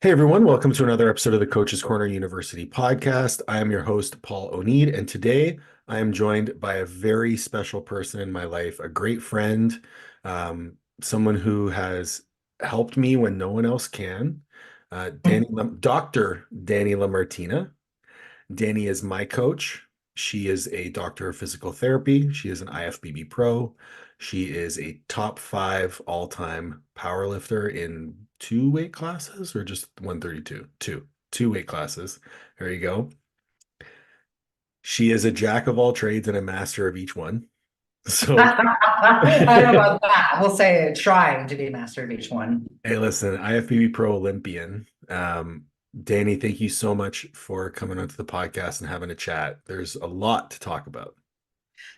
Hey everyone, welcome to another episode of the Coach's Corner University podcast. I am your host, Paul O'Neid, and today I am joined by a very special person in my life, a great friend, someone who has helped me when no one else can, Dr. Dani Lamartina. Dani is my coach. She is a doctor of physical therapy. She is an IFBB Pro. She is a top five all-time powerlifter in two weight classes or just 132? Two weight classes. There you go. She is a jack of all trades and a master of each one. So, I don't know hey, about that. We'll say trying to be master of each one. listen, IFBB Pro Olympian. Dani, thank you so much for coming onto the podcast and having a chat. There's a lot to talk about.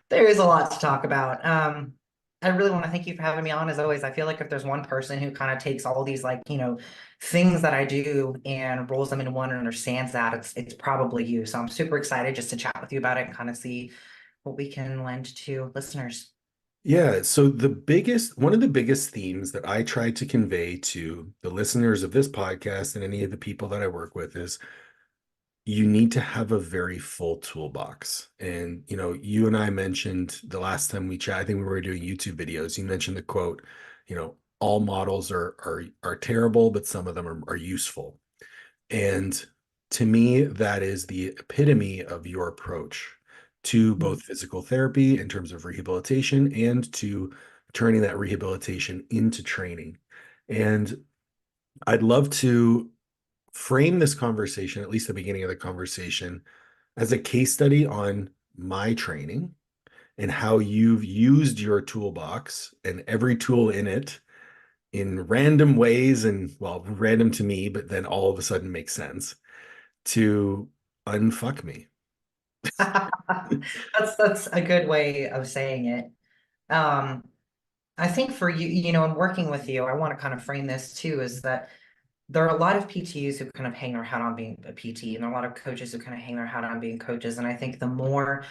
There is a lot to talk about. I really want to thank you for having me on. As always, I feel like if there's one person who kind of takes all these things that I do and rolls them into one and understands that, it's probably you. So I'm super excited just to chat with you about it and kind of see what we can lend to listeners. Yeah, so one of the biggest themes that I try to convey to the listeners of this podcast and any of the people that I work with is you need to have a very full toolbox. And, you and I mentioned the last time we chat, I think we were doing YouTube videos, you mentioned the quote, all models are terrible, but some of them are useful. And to me, that is the epitome of your approach to both physical therapy in terms of rehabilitation and to turning that rehabilitation into training. And I'd love to frame this conversation, at least the beginning of the conversation, as a case study on my training and how you've used your toolbox and every tool in it in random ways and, well, random to me, but then all of a sudden makes sense to unfuck me. That's a good way of saying it. Um, I think for you, in working with you, I want to kind of frame this too, is that there are a lot of PTs who kind of hang their hat on being a PT, and there are a lot of coaches who kind of hang their hat on being coaches. And I think the more,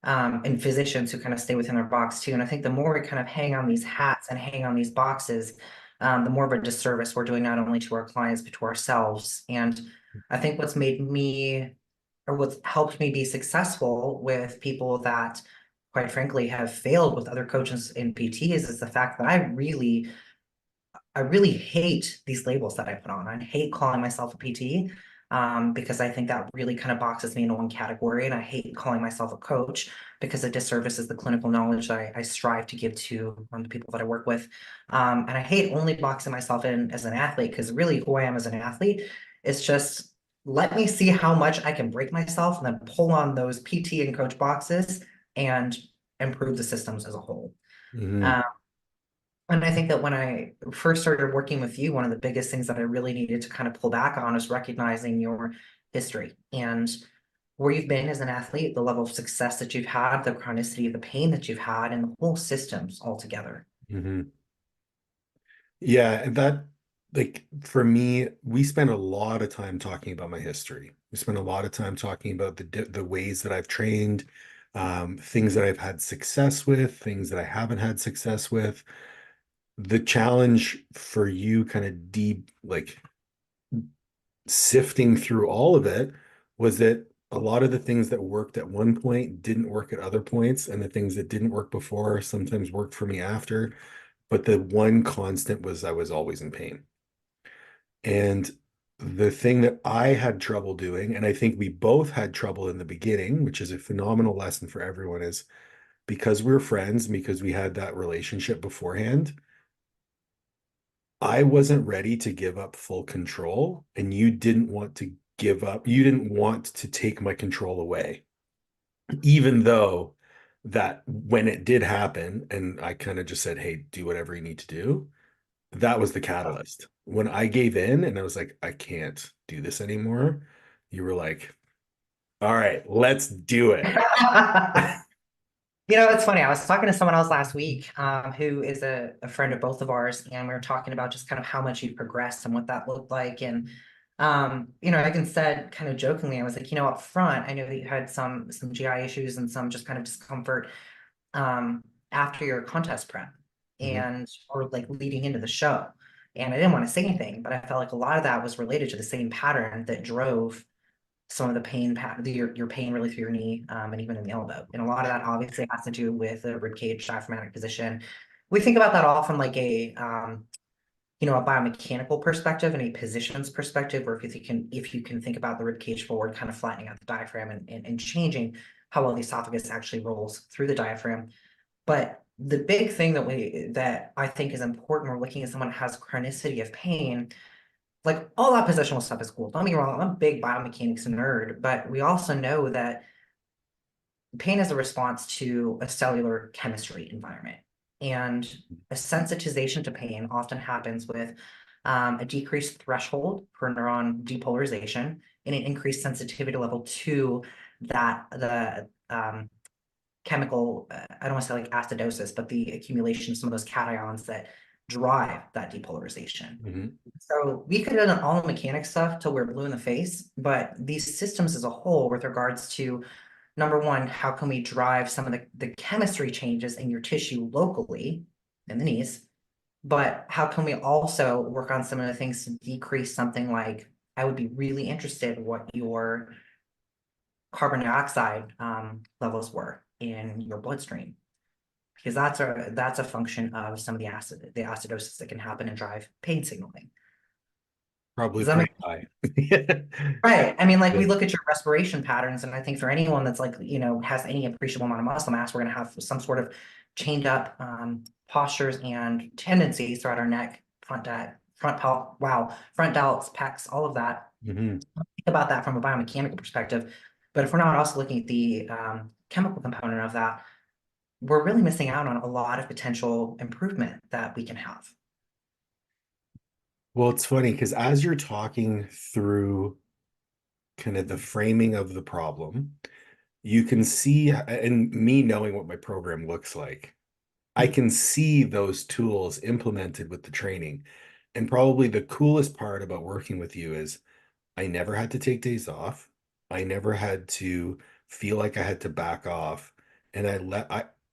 and physicians who kind of stay within their box too. And I think the more we kind of hang on these hats and hang on these boxes, the more of a disservice we're doing not only to our clients, but to ourselves. And I think what's made me, or what's helped me be successful with people that, quite frankly, have failed with other coaches in PTs is the fact that I really hate these labels that I put on. I hate calling myself a PT, because I think that really kind of boxes me into one category. And I hate calling myself a coach because it disservices the clinical knowledge that I strive to give to the people that I work with. And I hate only boxing myself in as an athlete, because really who I am as an athlete is just let me see how much I can break myself and then pull on those PT and coach boxes and improve the systems as a whole. Mhm. Um, and I think that when I first started working with you, one of the biggest things that I really needed to kind of pull back on is recognizing your history and where you've been as an athlete, the level of success that you've had, the chronicity of the pain that you've had, and the whole systems altogether. Mhm. Yeah, and that, like, for me, we spent a lot of time talking about my history. We spent a lot of time talking about the ways that I've trained, things that I've had success with, things that I haven't had success with. The challenge for you kind of deep, like sifting through all of it was that a lot of the things that worked at one point didn't work at other points, and the things that didn't work before sometimes worked for me after. But the one constant was I was always in pain. And the thing that I had trouble doing, and I think we both had trouble in the beginning, which is a phenomenal lesson for everyone, is because we're friends, because we had that relationship beforehand, I wasn't ready to give up full control, and you didn't want to give up. You didn't want to take my control away, even though that when it did happen, and I kind of just said, hey, do whatever you need to do, that was the catalyst. When I gave in and I was like, I can't do this anymore, you were like, all right, let's do it. It's funny. I was talking to someone else last week, who is a friend of both of ours, and we were talking about just kind of how much you've progressed and what that looked like. And I even said kind of jokingly, I was like, up front, I know that you had some GI issues and some just kind of discomfort after your contest prep Mhm. and or like leading into the show. And I didn't want to say anything, but I felt like a lot of that was related to the same pattern that drove some of the pain, your pain really through your knee, and even in the elbow. And a lot of that obviously has to do with the ribcage diaphragmatic position. We think about that all from like a biomechanical perspective and a positions perspective, or if you can think about the ribcage forward, kind of flattening out the diaphragm and changing how well the esophagus actually rolls through the diaphragm. But the big thing that I think is important when we're looking at someone who has chronicity of pain, like all that positional stuff is cool. Don't get me wrong, I'm a big biomechanics nerd, but we also know that pain is a response to a cellular chemistry environment. And a sensitization to pain often happens with a decreased threshold for neuron depolarization and an increased sensitivity level to the chemical, I don't want to say like acidosis, but the accumulation of some of those cations that drive that depolarization. Mhm. So we could have done all the mechanic stuff till we're blue in the face, but these systems as a whole, with regards to number one, how can we drive some of the chemistry changes in your tissue locally in the knees? But how can we also work on some of the things to decrease something like, I would be really interested in what your carbon dioxide levels were in your bloodstream, because that's a function of some of the acidosis that can happen and drive pain signaling. Probably Does that make pretty high. Right. I mean, like Yeah. we look at your respiration patterns, and I think for anyone that's like, has any appreciable amount of muscle mass, we're going to have some sort of chained up postures and tendencies throughout our neck, front delts, pecs, all of that. Mhm. Think about that from a biomechanical perspective. But if we're not also looking at the chemical component of that, we're really missing out on a lot of potential improvement that we can have. Well, it's funny because as you're talking through kind of the framing of the problem, you can see, and me knowing what my program looks like, I can see those tools implemented with the training. And probably the coolest part about working with you is I never had to take days off. I never had to feel like I had to back off. And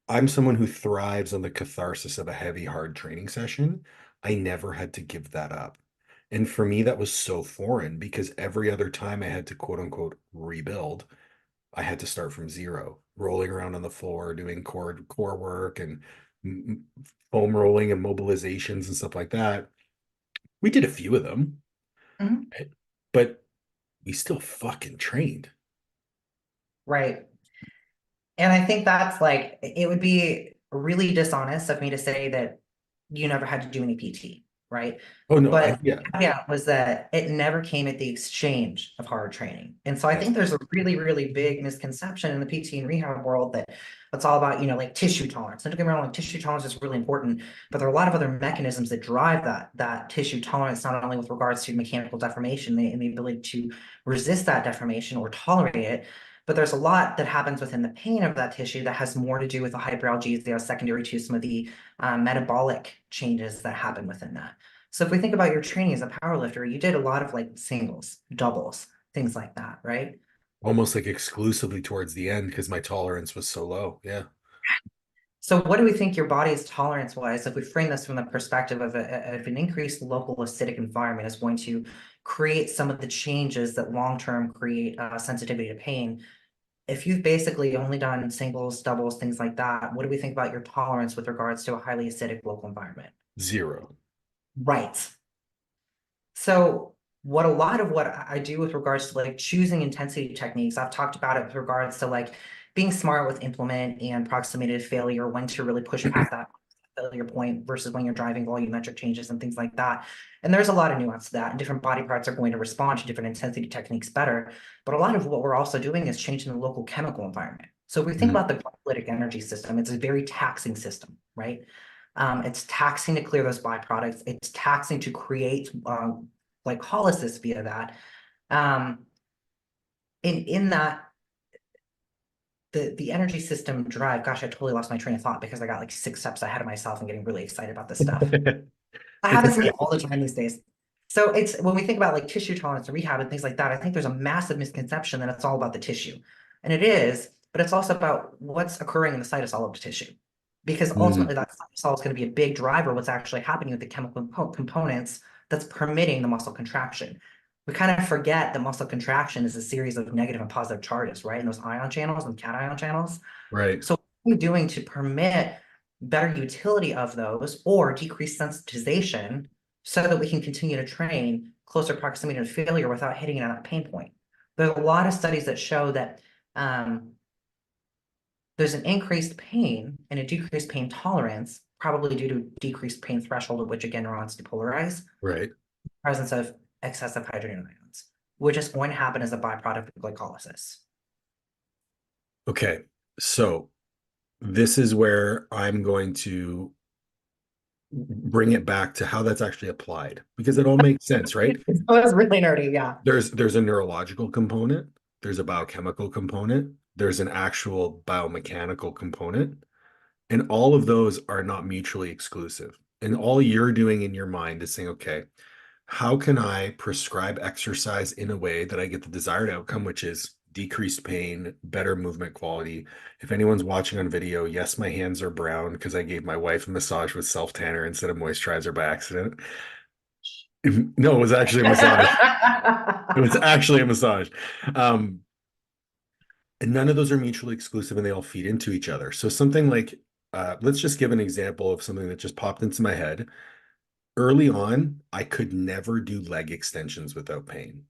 I'm someone who thrives on the catharsis of a heavy, hard training session. I never had to give that up. And for me, that was so foreign because every other time I had to quote unquote rebuild, I had to start from zero, rolling around on the floor, doing core work and foam rolling and mobilizations and stuff like that. We did a few of them, Mhm. but we still fucking trained. Right. And I think that's like, it would be really dishonest of me to say that you never had to do any PT, right? Oh no, But yeah, the caveat was that it never came at the exchange of hard training. And so I yeah, think there's a really, really big misconception in the PT and rehab world that it's all about, like tissue tolerance. And don't get me wrong, like tissue tolerance is really important, but there are a lot of other mechanisms that drive that tissue tolerance, not only with regards to mechanical deformation and the ability to resist that deformation or tolerate it, but there's a lot that happens within the pain of that tissue that has more to do with the hyperalgesia that are secondary to some of the metabolic changes that happen within that. So if we think about your training as a powerlifter, you did a lot of like singles, doubles, things like that, right? almost like exclusively towards the end because my tolerance was so low. Yeah. So what do we think your body's tolerance wise, if we frame this from the perspective of an increased local acidic environment is going to create some of the changes that long-term create sensitivity to pain? If you've basically only done singles, doubles, things like that, what do we think about your tolerance with regards to a highly acidic local environment? Zero. Right. So a lot of what I do with regards to like choosing intensity techniques, I've talked about it with regards to like being smart with implement and proximity to failure, when to really push past that failure point versus when you're driving volumetric changes and things like that. And there's a lot of nuance to that, and different body parts are going to respond to different intensity techniques better. But a lot of what we're also doing is changing the local chemical environment. So if we think Mhm. about the glycolytic energy system, it's a very taxing system, right? It's taxing to clear those byproducts. It's taxing to create glycolysis via that. Um, in that, the energy system drive, gosh, I totally lost my train of thought because I got like 6 steps ahead of myself and getting really excited about this stuff. That It's happens to me okay. all the time these days. So it's when we think about like tissue tolerance and rehab and things like that, I think there's a massive misconception that it's all about the tissue. And it is, but it's also about what's occurring in the cytosol of the tissue. because Mm, ultimately that cortisol is going to be a big driver what's actually happening with the chemical components that's permitting the muscle contraction. We kind of forget that muscle contraction is a series of negative and positive charges, right? And those ion channels and cation channels. right, So what are we doing to permit better utility of those or decrease sensitization so that we can continue to train closer proximity to failure without hitting it at that pain point? There's a lot of studies that show that um, there's an increased pain and a decreased pain tolerance, probably due to decreased pain threshold, at which again neurons depolarize, right. presence of excessive hydrogen ions, which is going to happen as a byproduct of glycolysis. Okay. So this is where I'm going to bring it back to how that's actually applied because it all makes sense, right? So that's really nerdy, yeah. There's a neurological component, there's a biochemical component, there's an actual biomechanical component, and all of those are not mutually exclusive. And all you're doing in your mind is saying, okay, how can I prescribe exercise in a way that I get the desired outcome, which is decreased pain, better movement quality? If anyone's watching on video, yes, my hands are brown because I gave my wife a massage with self tanner instead of moisturizer by accident. No, it was actually a massage. It was actually a massage. Um, and none of those are mutually exclusive and they all feed into each other. So something like, let's just give an example of something that just popped into my head. Early on, I could never do leg extensions without pain.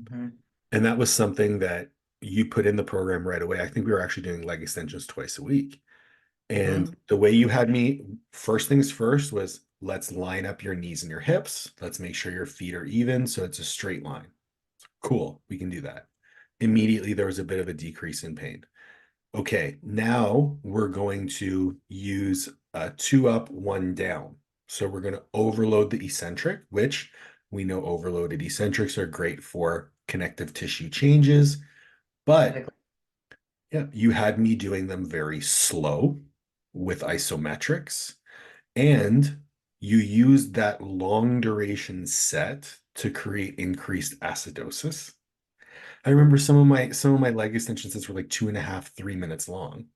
Mhm. And that was something that you put in the program right away. I think we were actually doing leg extensions twice a week. And Mhm. the way you had me, first things first, was let's line up your knees and your hips. Let's make sure your feet are even so it's a straight line. Cool, we can do that. Immediately, there was a bit of a decrease in pain. Okay, now we're going to use a two up, one down. So we're going to overload the eccentric, which we know overloaded eccentrics are great for connective tissue changes. But Specifically. yeah, you had me doing them very slow with isometrics, and you used that long duration set to create increased acidosis. I remember some of my leg extension sets were like 2.5, 3 minutes long.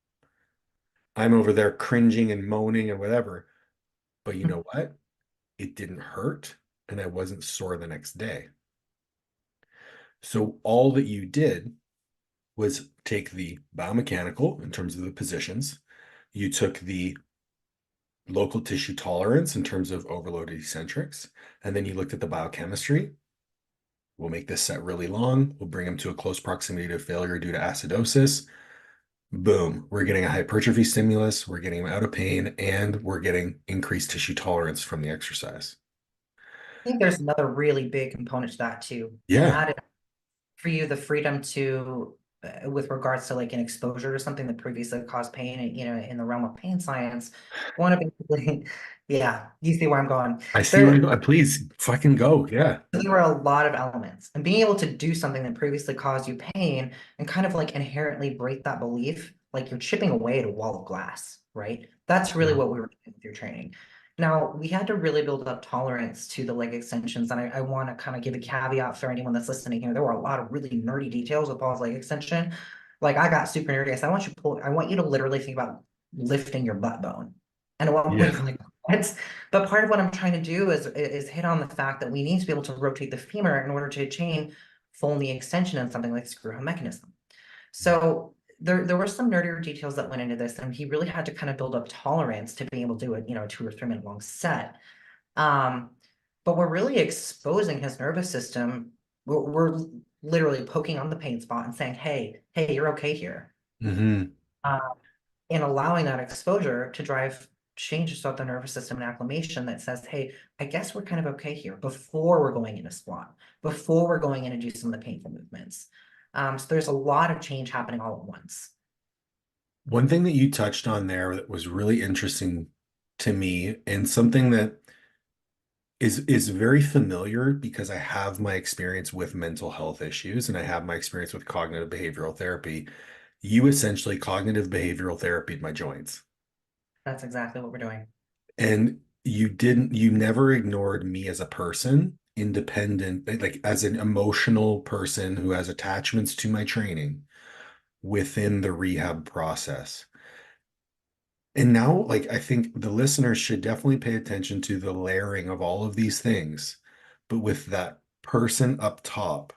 I'm over there cringing and moaning and whatever. But you know what? It didn't hurt and I wasn't sore the next day. So all that you did was take the biomechanical in terms of the positions, you took the local tissue tolerance in terms of overloaded eccentrics, and then you looked at the biochemistry. We'll make this set really long. We'll bring them to a close proximity to failure due to acidosis. Boom, we're getting a hypertrophy stimulus, we're getting them out of pain, and we're getting increased tissue tolerance from the exercise. I think there's another really big component to that too, and Yeah, that is for you the freedom to, with regards to like an exposure to something that previously caused pain, and in the realm of pain science, one of basically, yeah, you see where I'm going. I see where There, you're going. Please fucking go. Yeah. there were a lot of elements, and being able to do something that previously caused you pain and kind of like inherently break that belief, like you're chipping away at a wall of glass, right? That's really Mhm. what we were doing through training. Now, we had to really build up tolerance to the leg extensions, and I want to kind of give a caveat for anyone that's listening here. There were a lot of really nerdy details with Paul's leg extension. Like I got super nerdy. I said, I want you to literally think about lifting your butt bone. And at one point, Yeah. you're like, what? But part of what I'm trying to do is hit on the fact that we need to be able to rotate the femur in order to attain full knee extension in something like screw home mechanism. So there were some nerdier details that went into this, and he really had to kind of build up tolerance to be able to do it, a 2 or 3 minute long set. Um, but we're really exposing his nervous system. We're literally poking on the pain spot and saying, hey, you're okay here. Hmm. Uh, and allowing that exposure to drive changes throughout the nervous system and acclimation that says, hey, I guess we're kind of okay here before we're going into squat, before we're going in and do some of the painful movements. So there's a lot of change happening all at once. One thing that you touched on there that was really interesting to me, and something that is very familiar because I have my experience with mental health issues and I have my experience with cognitive behavioral therapy. You essentially cognitive behavioral therapy my joints. That's exactly what we're doing. And you never ignored me as a person, independent, like as an emotional person who has attachments to my training within the rehab process. And now, like, I think the listeners should definitely pay attention to the layering of all of these things, but with that person up top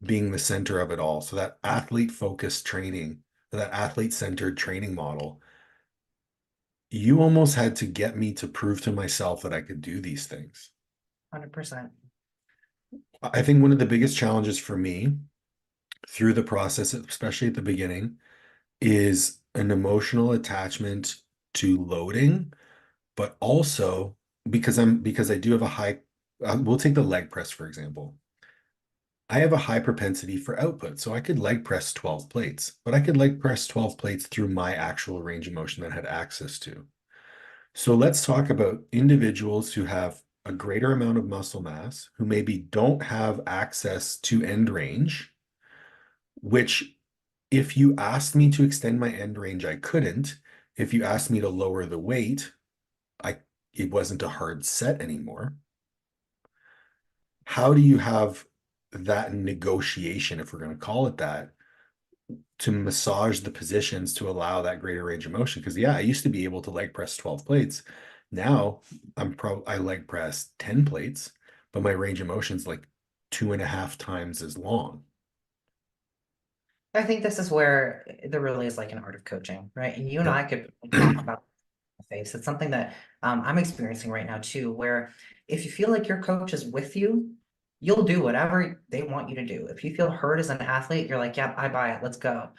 being the center of it all. So that athlete focused training, that athlete centered training model, you almost had to get me to prove to myself that I could do these things. 100%. I think one of the biggest challenges for me through the process, especially at the beginning, is an emotional attachment to loading, but also because I do have a high, we'll take the leg press, for example. I have a high propensity for output. So I could leg press 12 plates, but I could leg press 12 plates through my actual range of motion that I had access to. So let's talk about individuals who have a greater amount of muscle mass, who maybe don't have access to end range, which if you asked me to extend my end range, I couldn't. If you asked me to lower the weight, I it wasn't a hard set anymore. How do you have that negotiation, if we're going to call it that, to massage the positions to allow that greater range of motion? Because yeah, I used to be able to leg press 12 plates. Now I leg press 10 plates, but my range of motion is like 2.5 times as long. I think this is where there really is like an art of coaching, right? And you and I Yep. could talk about face. It's something that I'm experiencing right now too, where if you feel like your coach is with you, you'll do whatever they want you to do. If you feel hurt as an athlete, you're like, yep, I buy it, let's go.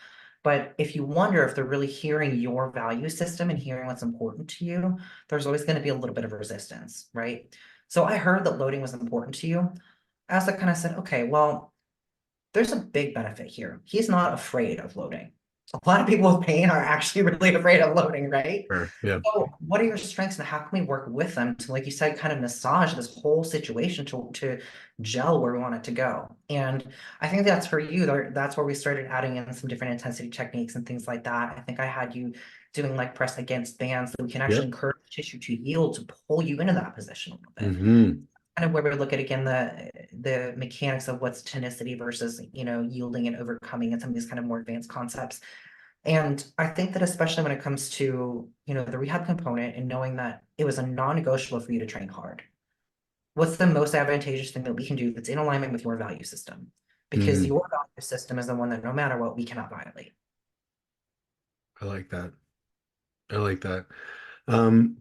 But if you wonder if they're really hearing your value system and hearing what's important to you, there's always going to be a little bit of resistance, right? So I heard that loading was important to you. As I kind of said, okay, well, there's a big benefit here. He's not afraid of loading. A lot of people with pain are actually really afraid of loading, right? Sure. Yeah. So what are your strengths and how can we work with them to, like you said, kind of massage this whole situation to gel where we want it to go? And I think that's for you. That's where we started adding in some different intensity techniques and things like that. I think I had you doing leg press against bands that we can actually Yep. encourage tissue to yield to pull you into that position a little bit. Hmm. Kind of where we look at again the mechanics of what's tonicity versus yielding and overcoming and some of these kind of more advanced concepts. And I think that especially when it comes to the rehab component and knowing that it was a non-negotiable for you to train hard, what's the most advantageous thing that we can do that's in alignment with your value system? Because Mm. your value system is the one that no matter what we cannot violate. I like that. I like that. Um,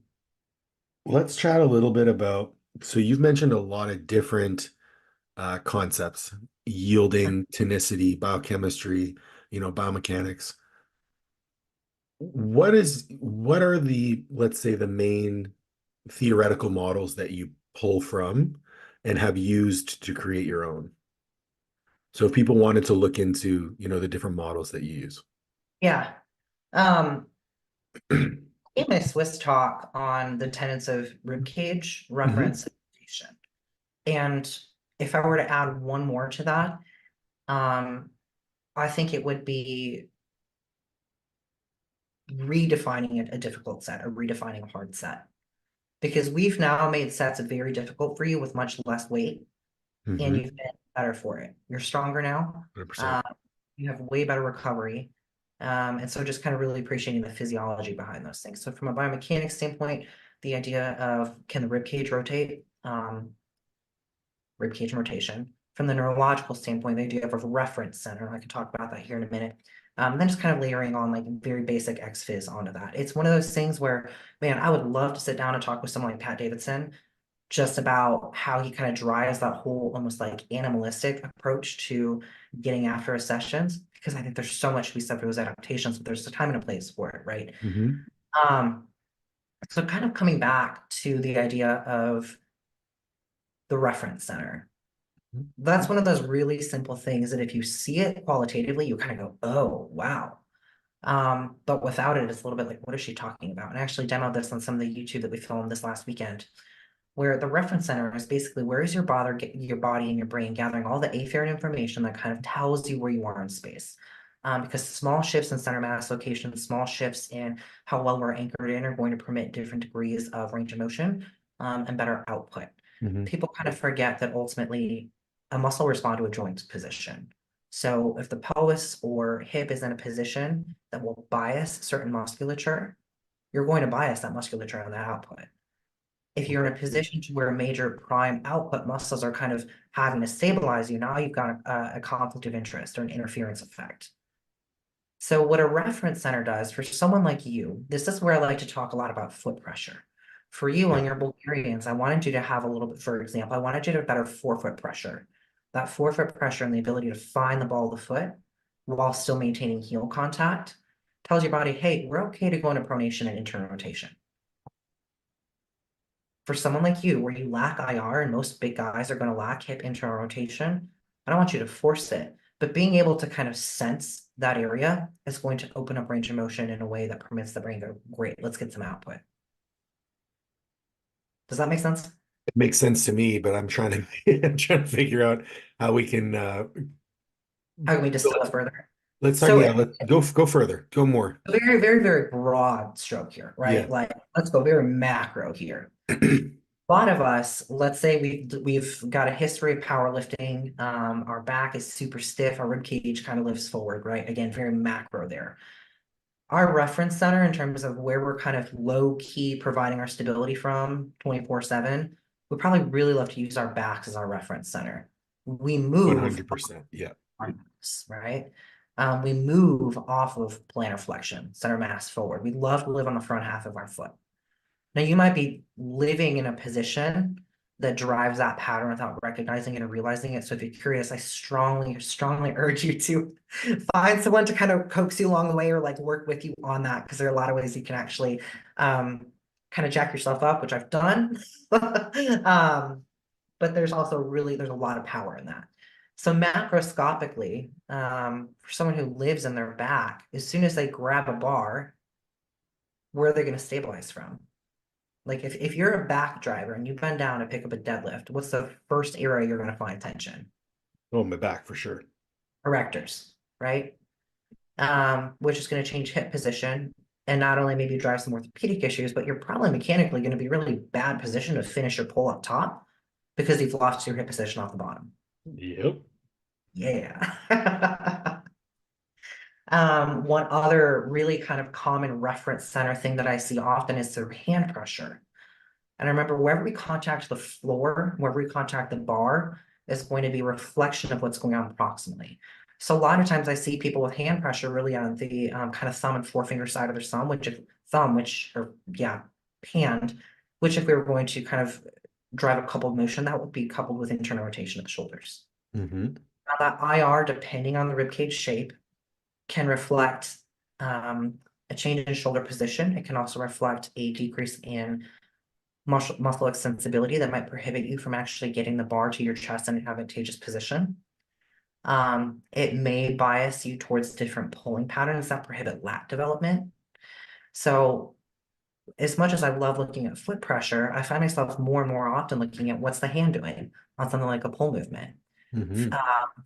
let's chat a little bit about, so you've mentioned a lot of different concepts, yielding, tonicity, biochemistry, biomechanics. What are the, let's say, the main theoretical models that you pull from and have used to create your own? So if people wanted to look into, the different models that you use. Yeah. Um, in my Swiss talk on the tenets of ribcage, Hmm. reference, and rotation. And if I were to add one more to that, um, I think it would be redefining a difficult set or redefining a hard set. Because we've now made sets very difficult for you with much less weight, and Hmm. you've been better for it. You're stronger now. 100%. You have way better recovery. And so just kind of really appreciating the physiology behind those things. So from a biomechanics standpoint, the idea of can the rib cage rotate? Rib cage rotation. From the neurological standpoint, they do have a reference center. I can talk about that here in a minute. Then just kind of layering on like very basic X-Phys onto that. It's one of those things where, man, I would love to sit down and talk with someone like Pat Davidson just about how he kind of drives that whole almost like animalistic approach to getting after his sessions, because I think there's so much to be said for those adaptations, but there's a time and a place for it, right? Hmm. Um, so kind of coming back to the idea of the reference center. That's one of those really simple things that if you see it qualitatively, you kind of go, oh, wow. But without it, it's a little bit like, what is she talking about? And I actually demoed this on some of the YouTube that we filmed this last weekend, where the reference center is basically where is your body and your brain gathering all the afferent information that kind of tells you where you are in space. Because small shifts in center mass location, small shifts in how well we're anchored in are going to permit different degrees of range of motion and better output. Hmm. People kind of forget that ultimately a muscle responds to a joint position. So if the pelvis or hip is in a position that will bias certain musculature, you're going to bias that musculature on that output. If you're in a position to where major prime output muscles are kind of having to stabilize you, now you've got a conflict of interest or an interference effect. So what a reference center does for someone like you, this is where I like to talk a lot about foot pressure. For you Yeah, on your Bulgarians, I wanted you to have a little bit, for example, I wanted you to have better forefoot pressure. That forefoot pressure and the ability to find the ball of the foot while still maintaining heel contact tells your body, hey, we're okay to go into pronation and internal rotation. For someone like you, where you lack IR and most big guys are going to lack hip internal rotation, I don't want you to force it, but being able to kind of sense that area is going to open up range of motion in a way that permits the brain to go, great, let's get some output. Does that make sense? it makes sense to me, but I'm trying to I'm trying to figure out how we can How can we so distill it further? let's talk. So Yeah, let's go further, go more. a very, very, very broad stroke here, Yeah. right? Like, let's go very macro here. A lot of us, let's say we've got a history of powerlifting. Our back is super stiff, our rib cage kind of lifts forward, right? Again, very macro there. Our reference center, in terms of where we're kind of low key providing our stability from 24/7, we probably really love to use our backs as our reference center. We move 100%. Yeah. our backs, right? We move off of plantar flexion, center mass forward. We love to live on the front half of our foot. Now, you might be living in a position that drives that pattern without recognizing it or realizing it. So if you're curious, I strongly, strongly urge you to find someone to kind of coax you along the way or like work with you on that, because there are a lot of ways you can actually kind of jack yourself up, which I've done. But there's also there's a lot of power in that. So macroscopically, for someone who lives in their back, as soon as they grab a bar, where are they going to stabilize from? Like if you're a back driver and you bend down to pick up a deadlift, what's the first area you're going to find tension? Oh, my back for sure. Erectors, right? Which is going to change hip position and not only maybe drive some orthopedic issues, but you're probably mechanically going to be really bad position to finish your pull up top because you've lost your hip position off the bottom. Yep. Yeah. One other really kind of common reference center thing that I see often is through hand pressure. And remember, wherever we contact the floor, wherever we contact the bar, is going to be a reflection of what's going on proximally. So a lot of times I see people with hand pressure really on the kind of thumb and forefinger side of their thumb, hand, which if we were going to kind of drive a coupled motion, that would be coupled with internal rotation of the shoulders. Mm-hmm. Now that IR, depending on the ribcage shape, can reflect a change in shoulder position. It can also reflect a decrease in muscle extensibility that might prohibit you from actually getting the bar to your chest in an advantageous position. It may bias you towards different pulling patterns that prohibit lat development. So as much as I love looking at foot pressure, I find myself more and more often looking at what's the hand doing on something like a pull movement. Mm-hmm.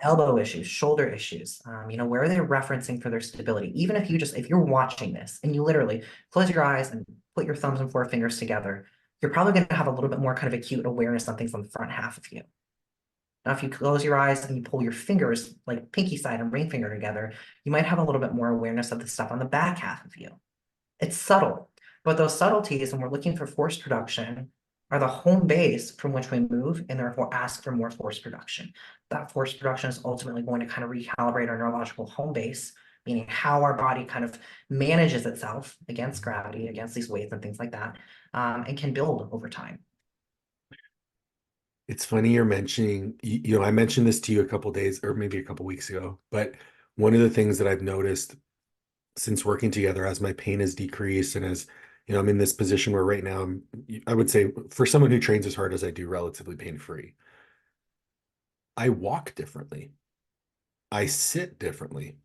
Elbow issues, shoulder issues, where are they referencing for their stability? Even if you're watching this and you literally close your eyes and put your thumbs and forefingers together, you're probably going to have a little bit more kind of acute awareness on things on the front half of you. Now, if you close your eyes and you pull your fingers, like pinky side and ring finger together, you might have a little bit more awareness of the stuff on the back half of you. It's subtle, but those subtleties, when we're looking for force production, are the home base from which we move and therefore ask for more force production. That force production is ultimately going to kind of recalibrate our neurological home base, meaning how our body kind of manages itself against gravity, against these weights and things like that, and can build over time. It's funny you're mentioning, I mentioned this to you a couple days or maybe a couple weeks ago, but one of the things that I've noticed since working together as my pain has decreased and as, I'm in this position where right now I would say for someone who trains as hard as I do, relatively pain-free, I walk differently. I sit differently.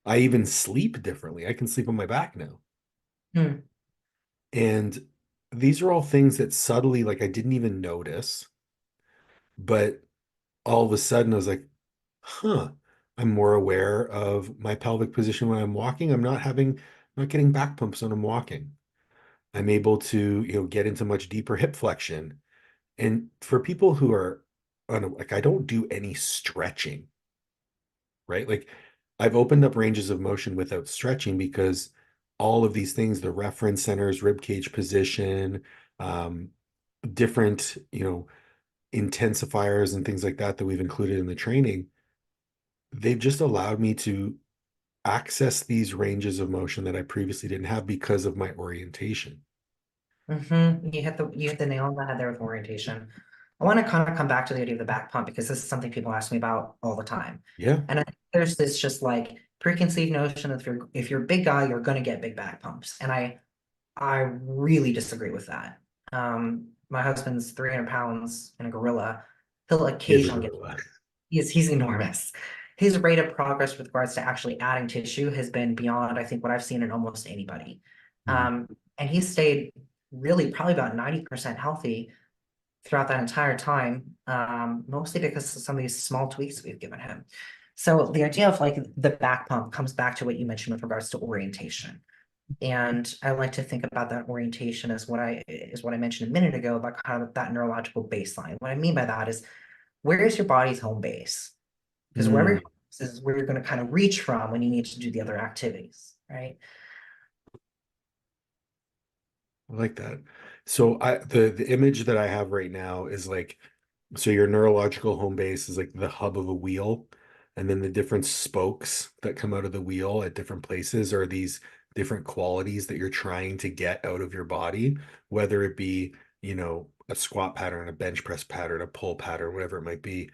I even sleep differently. I can sleep on my back now. Hmm. And these are all things that subtly, like I didn't even notice, but all of a sudden I was like, huh, I'm more aware of my pelvic position when I'm walking. Not getting back pumps when I'm walking. I'm able to, get into much deeper hip flexion. And for people who are like, I don't do any stretching, right? Like I've opened up ranges of motion without stretching because all of these things, the reference centers, ribcage position, um, different, intensifiers and things like that that we've included in the training, they've just allowed me to access these ranges of motion that I previously didn't have because of my orientation. You hit the nail on the head there with orientation. I want to kind of come back to the idea of the back pump because this is something people ask me about all the time. Yeah. And I think there's this just like preconceived notion that if you're a big guy, you're gonna get big back pumps. And I really disagree with that. My husband's 300 pounds and a gorilla. He'll Is a occasionally get, gorilla. he's enormous. His rate of progress with regards to actually adding tissue has been beyond, I think, what I've seen in almost anybody. Mhm. And he's stayed really probably about 90% healthy throughout that entire time, mostly because of some of these small tweaks we've given him. So the idea of like the back pump comes back to what you mentioned with regards to orientation. And I like to think about that orientation as what I mentioned a minute ago about kind of that neurological baseline. What I mean by that is where is your body's home base? Because wherever your Mm, home base is where you're going to kind of reach from when you need to do the other activities, right? I like that. So the image that I have right now is like, so your neurological home base is like the hub of a wheel, and then the different spokes that come out of the wheel at different places are these different qualities that you're trying to get out of your body, whether it be, a squat pattern, a bench press pattern, a pull pattern, whatever it might be.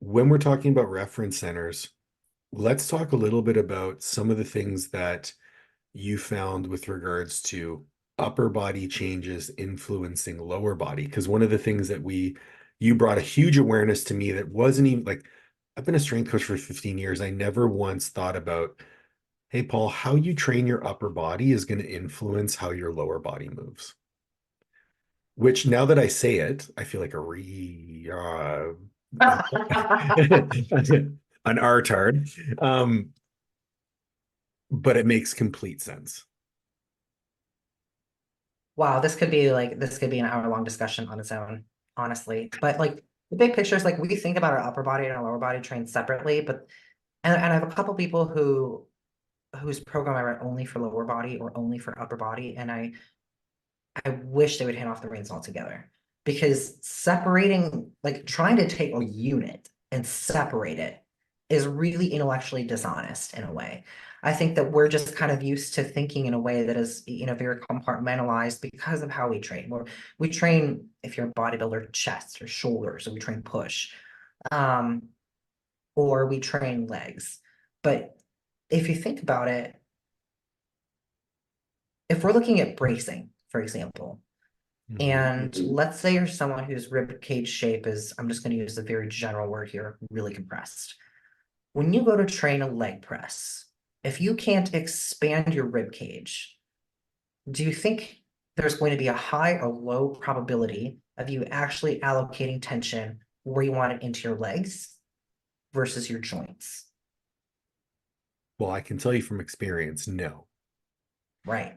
When we're talking about reference centers, let's talk a little bit about some of the things that you found with regards to upper body changes influencing lower body. Because one of the things that you brought a huge awareness to me that wasn't even like, I've been a strength coach for 15 years. I never once thought about, hey, Paul, how you train your upper body is going to influence how your lower body moves. Which now that I say it, I feel like an artard. But it makes complete sense. Wow, this could be an hour-long discussion on its own, honestly. But like the big picture is like we think about our upper body and our lower body trained separately, but and I have a couple people whose program I run only for lower body or only for upper body, and I wish they would hand off the reins altogether because separating, like trying to take a unit and separate it is really intellectually dishonest in a way. I think that we're just kind of used to thinking in a way that is, very compartmentalized because of how we train. We train, if you're a bodybuilder, chest or shoulders, or we train push, um, or we train legs. But if you think about it, if we're looking at bracing, for example, Mhm. and let's say you're someone whose rib cage shape is, I'm just going to use a very general word here, really compressed. When you go to train a leg press, if you can't expand your rib cage, do you think there's going to be a high or low probability of you actually allocating tension where you want it into your legs versus your joints? Well, I can tell you from experience, no. Right.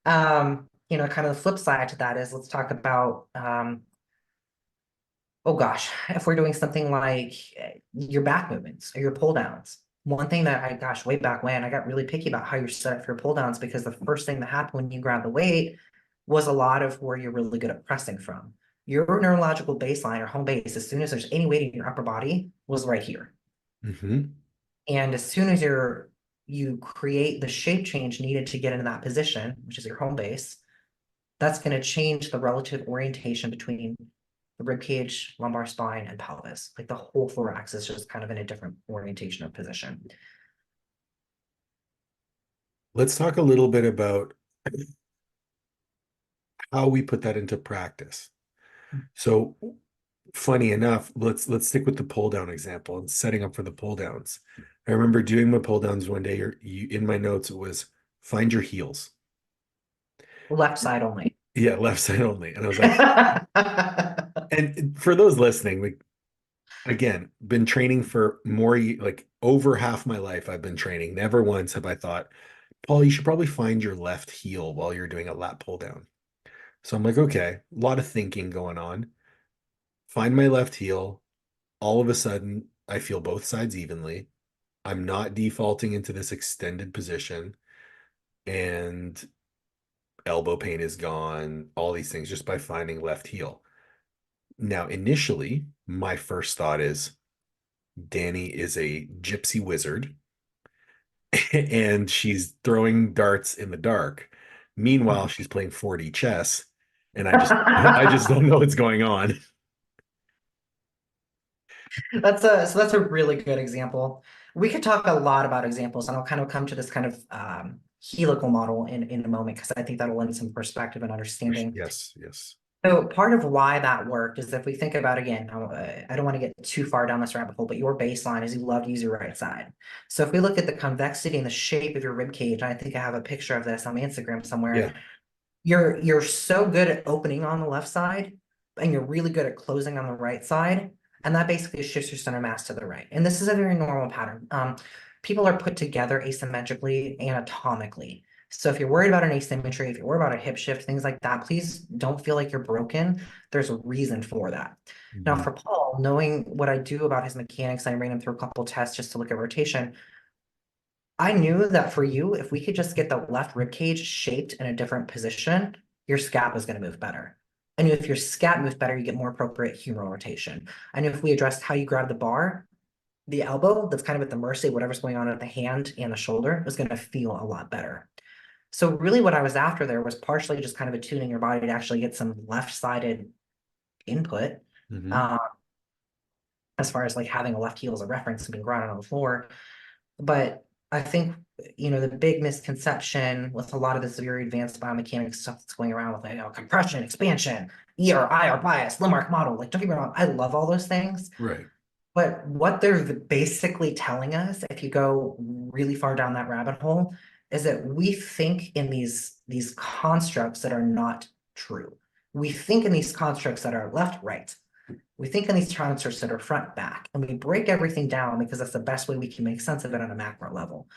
Kind of the flip side to that is let's talk about oh gosh, if we're doing something like your back movements or your pull downs. One thing that way back when I got really picky about how you're set up for your pull downs because the first thing that happened when you grab the weight was a lot of where you're really good at pressing from. Your neurological baseline or home base, as soon as there's any weight in your upper body, was right here. Hmm. And as soon as you create the shape change needed to get into that position, which is your home base, that's going to change the relative orientation between the rib cage, lumbar spine, and pelvis. Like the whole thorax is just kind of in a different orientation or position. Let's talk a little bit about how we put that into practice. So, funny enough, let's stick with the pull down example and setting up for the pull downs. I remember doing my pull downs one day. In my notes, it was find your heels. Left side only. Yeah, left side only. And I was like, and for those listening, like again, been training for more like over half my life. I've been training. Never once have I thought, Paul, you should probably find your left heel while you're doing a lat pull down. So I'm like, okay, a lot of thinking going on. Find my left heel. All of a sudden, I feel both sides evenly. I'm not defaulting into this extended position, and elbow pain is gone, all these things just by finding left heel. Now, initially, my first thought is Dani is a gypsy wizard and she's throwing darts in the dark. Meanwhile, she's playing 4D chess, and I just don't know what's going on. That's a really good example. We could talk a lot about examples, and I'll kind of come to this kind of helical model in a moment because I think that'll lend some perspective and understanding. Yes, yes. So part of why that worked is if we think about, again, I don't want to get too far down this rabbit hole, but your baseline is you love to use your right side. So if we look at the convexity and the shape of your rib cage, I think I have a picture of this on my Instagram somewhere. Yeah. You're so good at opening on the left side, and you're really good at closing on the right side, and that basically shifts your center mass to the right. And this is a very normal pattern. People are put together asymmetrically, anatomically. So if you're worried about an asymmetry, if you're worried about a hip shift, things like that, please don't feel like you're broken. There's a reason for that. Now, Mhm. for Paul, knowing what I do about his mechanics, I ran him through a couple tests just to look at rotation. I knew that for you, if we could just get the left rib cage shaped in a different position, your scap is going to move better. I knew if your scap moves better, you get more appropriate humeral rotation. I knew if we addressed how you grab the bar, the elbow that's kind of at the mercy of whatever's going on at the hand and the shoulder was going to feel a lot better. So really what I was after there was partially just kind of attuning your body to actually get some left-sided input, Mhm. uh, as far as like having a left heel as a reference and being grounded on the floor. But I think, the big misconception with a lot of this very advanced biomechanics stuff that's going around with like, compression, expansion, ER, IR bias, Lamarck model, like don't get me wrong, I love all those things. Right. But what they're basically telling us, if you go really far down that rabbit hole, is that we think in these constructs that are not true. We think in these constructs that are left, right. We think in these constructs that are front, back, and we break everything down because that's the best way we can make sense of it on a macro level.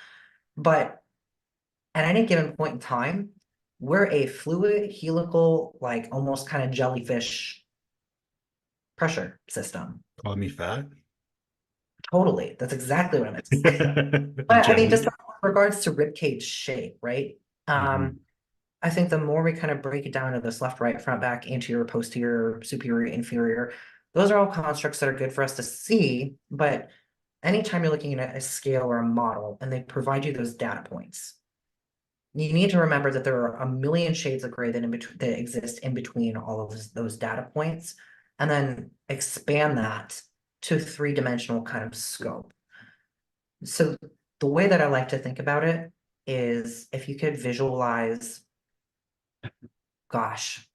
But at any given point in time, we're a fluid, helical, like almost kind of jellyfish pressure system. Call me fat. Totally. That's exactly what I meant to say. But I mean, just Jelly. in regards to ribcage shape, right? Mhm. I think the more we kind of break it down to this left, right, front, back, anterior, posterior, superior, inferior, those are all constructs that are good for us to see. But anytime you're looking at a scale or a model and they provide you those data points, you need to remember that there are a million shades of gray that that exist in between all of those data points, and then expand that to three-dimensional kind of scope. So the way that I like to think about it is if you could visualize, gosh,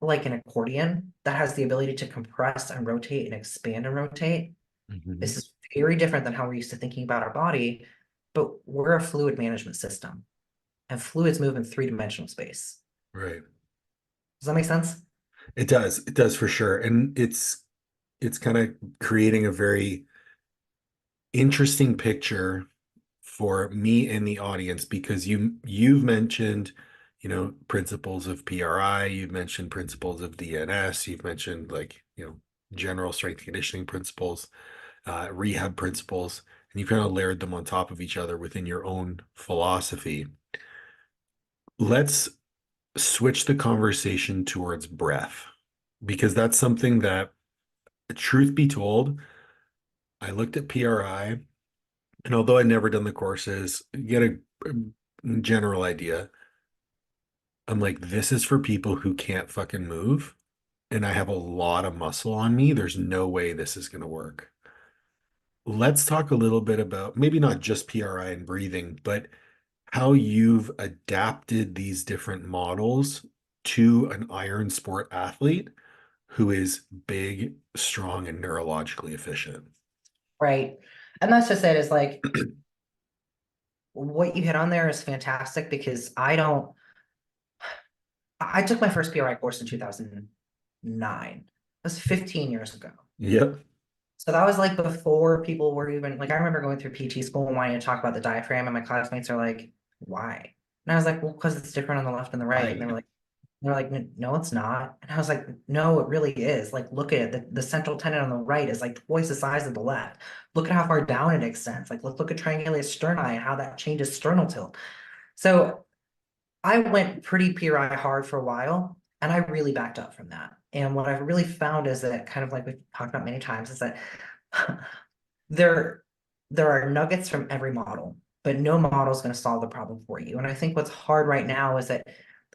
like an accordion that has the ability to compress and rotate and expand and rotate. Mhm. This is very different than how we're used to thinking about our body, but we're a fluid management system, and fluids move in three-dimensional space. Right. Does that make sense? It does. It does for sure. And it's kind of creating a very interesting picture for me and the audience because you've mentioned, principles of PRI, you've mentioned principles of DNS, you've mentioned like, general strength and conditioning principles, rehab principles, and you kind of layered them on top of each other within your own philosophy. Let's switch the conversation towards breath because that's something that, truth be told, I looked at PRI, and although I'd never done the courses, get a general idea. I'm like, this is for people who can't fucking move, and I have a lot of muscle on me. There's no way this is going to work. Let's talk a little bit about maybe not just PRI and breathing, but how you've adapted these different models to an iron sport athlete who is big, strong, and neurologically efficient. Right. And that's just it, is like what you hit on there is fantastic because I took my first PRI course in 2009. That's 15 years ago. Yep. So that was like before people were even like, I remember going through PT school and wanting to talk about the diaphragm, and my classmates are like, why? And I was like, well, because it's different on the left and the right. And they were I like, they're like, no, it's not. And I was like, no, it really is. Like, look at it. The central tenon on the right is like twice the size of the left. Look at how far down it extends. Like, look at triangulated sterni and how that changes sternal tilt. So I went pretty PRI hard for a while, and I really backed up from that. And what I've really found is that, kind of like we've talked about many times, is that there there are nuggets from every model, but no model is going to solve the problem for you. And I think what's hard right now is that,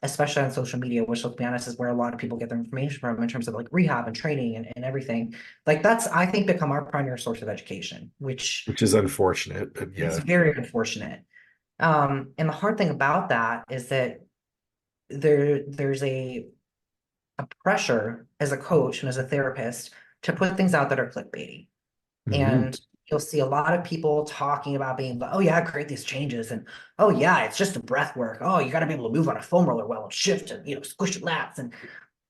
especially on social media, which, let's be honest, is where a lot of people get their information from in terms of like rehab and training and everything. Like that's, I think, become our primary source of education, which which is unfortunate, but is yeah. very unfortunate. And the hard thing about that is that there's a pressure as a coach and as a therapist to put things out that are clickbaity. Mhm. And you'll see a lot of people talking about being, oh yeah, create these changes, and oh yeah, it's just a breath work. Oh, you got to be able to move on a foam roller well and shift and squish your lats. And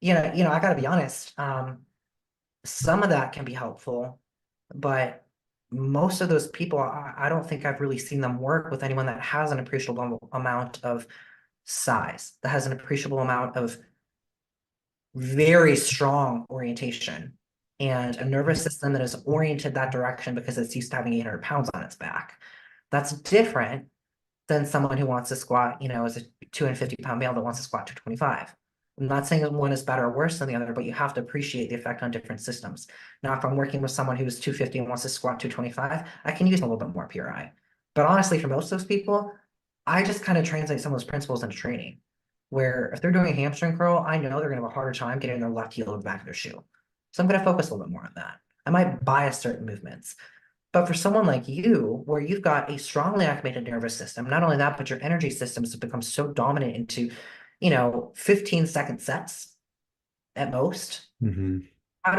I got to be honest. Some of that can be helpful, but most of those people, I don't think I've really seen them work with anyone that has an appreciable amount of size, that has an appreciable amount of very strong orientation and a nervous system that is oriented that direction because it's used to having 800 pounds on its back. That's different than someone who wants to squat, as a 250-pound male that wants to squat 225. I'm not saying one is better or worse than the other, but you have to appreciate the effect on different systems. Now, if I'm working with someone who's 250 and wants to squat 225, I can use a little bit more PRI. But honestly, for most of those people, I just kind of translate some of those principles into training, where if they're doing a hamstring curl, I know they're going to have a harder time getting their left heel to the back of their shoe. So I'm going to focus a little bit more on that. I might bias certain movements. But for someone like you, where you've got a strongly activated nervous system, not only that, but your energy systems have become so dominant into, 15-second sets at most. Mhm. How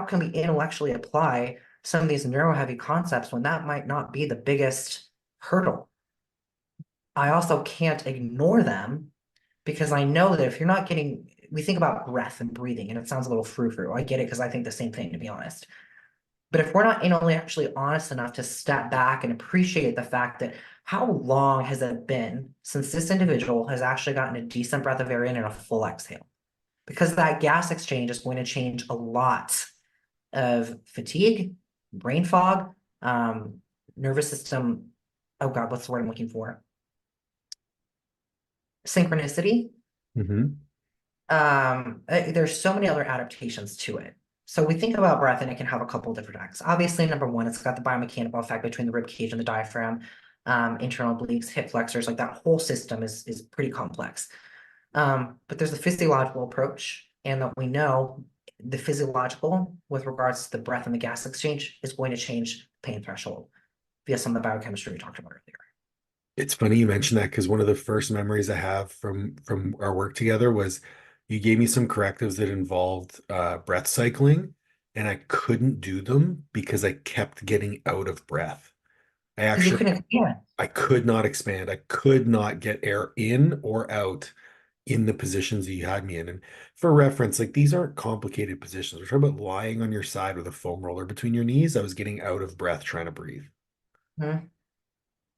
can we intellectually apply some of these neuro heavy concepts when that might not be the biggest hurdle? I also can't ignore them because I know that if you're not getting, we think about breath and breathing, and it sounds a little frou-frou. I get it because I think the same thing, to be honest. But if we're not only actually honest enough to step back and appreciate the fact that how long has it been since this individual has actually gotten a decent breath of air in and a full exhale? Because that gas exchange is going to change a lot of fatigue, brain fog, nervous system. Oh God, what's the word I'm looking for? Synchronicity. Mhm. There's so many other adaptations to it. So we think about breath and it can have a couple different acts. Obviously, number one, it's got the biomechanical effect between the rib cage and the diaphragm, internal obliques, hip flexors, like that whole system is pretty complex. But there's a physiological approach, and that we know the physiological with regards to the breath and the gas exchange is going to change pain threshold via some of the biochemistry we talked about earlier. It's funny you mentioned that because one of the first memories I have from our work together was you gave me some correctives that involved breath cycling, and I couldn't do them because I kept getting out of breath. I Because you actually couldn't expand. I could not expand. I could not get air in or out in the positions that you had me in. And for reference, like these aren't complicated positions. We're talking about lying on your side with a foam roller between your knees. I was getting out of breath trying to breathe. Hmm.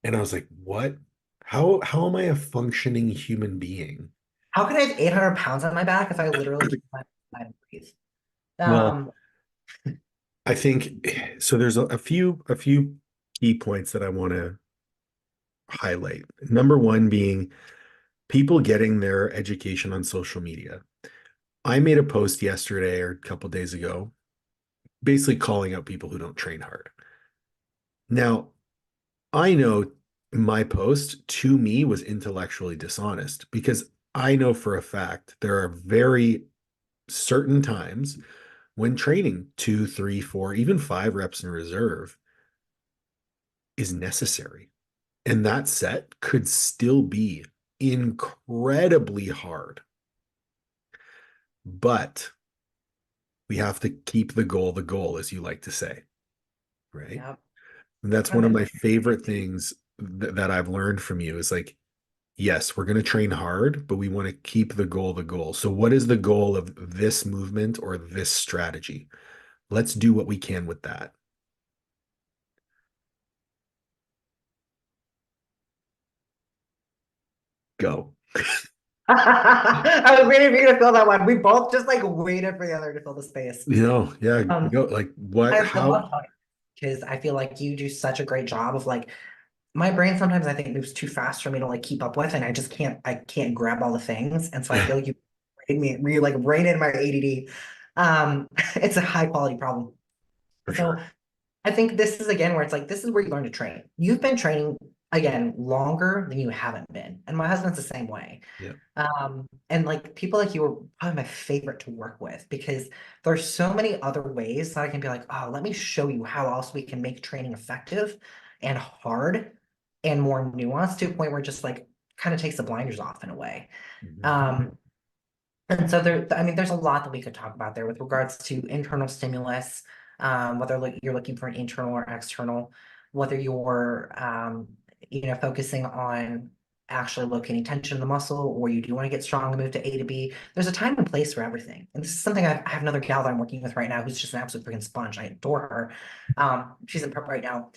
And I was like, what? How am I a functioning human being? How can I have 800 pounds on my back if I literally can't breathe? Well, Um, I think so. There's a few key points that I want to highlight. Number one being people getting their education on social media. I made a post yesterday or a couple days ago, basically calling out people who don't train hard. Now, I know my post to me was intellectually dishonest because I know for a fact there are very certain times when training two, three, four, even five reps in reserve is necessary. And that set could still be incredibly hard. But we have to keep the goal, as you like to say, right? yeah. And that's one of And my favorite things that I've learned from you is like, yes, we're going to train hard, but we want to keep the goal the goal. So, what is the goal of this movement or this strategy? Let's do what we can with that. Go. I was waiting for you to fill that one. We both just like waited for the other to fill the space. Yeah, Um, go like what, I how? love talking because I feel like you do such a great job of like my brain sometimes I think moves too fast for me to like keep up with, and I can't grab all the things. And so I feel like you like rein in my ADD. It's a high quality problem. For So sure. I think this is again where it's like this is where you learn to train. You've been training again longer than you haven't been. And my husband's the same way. Yeah. And like people like you are probably my favorite to work with because there's so many other ways that I can be like, oh, let me show you how else we can make training effective and hard and more nuanced to a point where it just like kind of takes the blinders off in a way. Mhm. Um, and so there, I mean, there's a lot that we could talk about there with regards to internal stimulus, whether like you're looking for an internal or external, whether you're focusing on actually locating tension in the muscle, or you do want to get strong and move to A to B. There's a time and place for everything. And this is something I have another gal that I'm working with right now who's just an absolute freaking sponge. I adore her. She's in prep right now.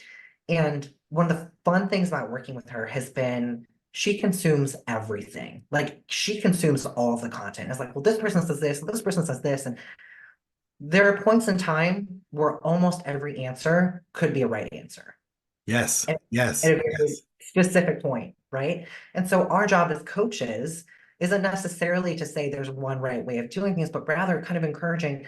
And one of the fun things about working with her has been she consumes everything. Like she consumes all of the content. It's like, well, this person says this, and this person says this. And there are points in time where almost every answer could be a right answer Yes, at, yes, at a very yes. specific point, right? And so our job as coaches isn't necessarily to say there's one right way of doing things, but rather kind of encouraging.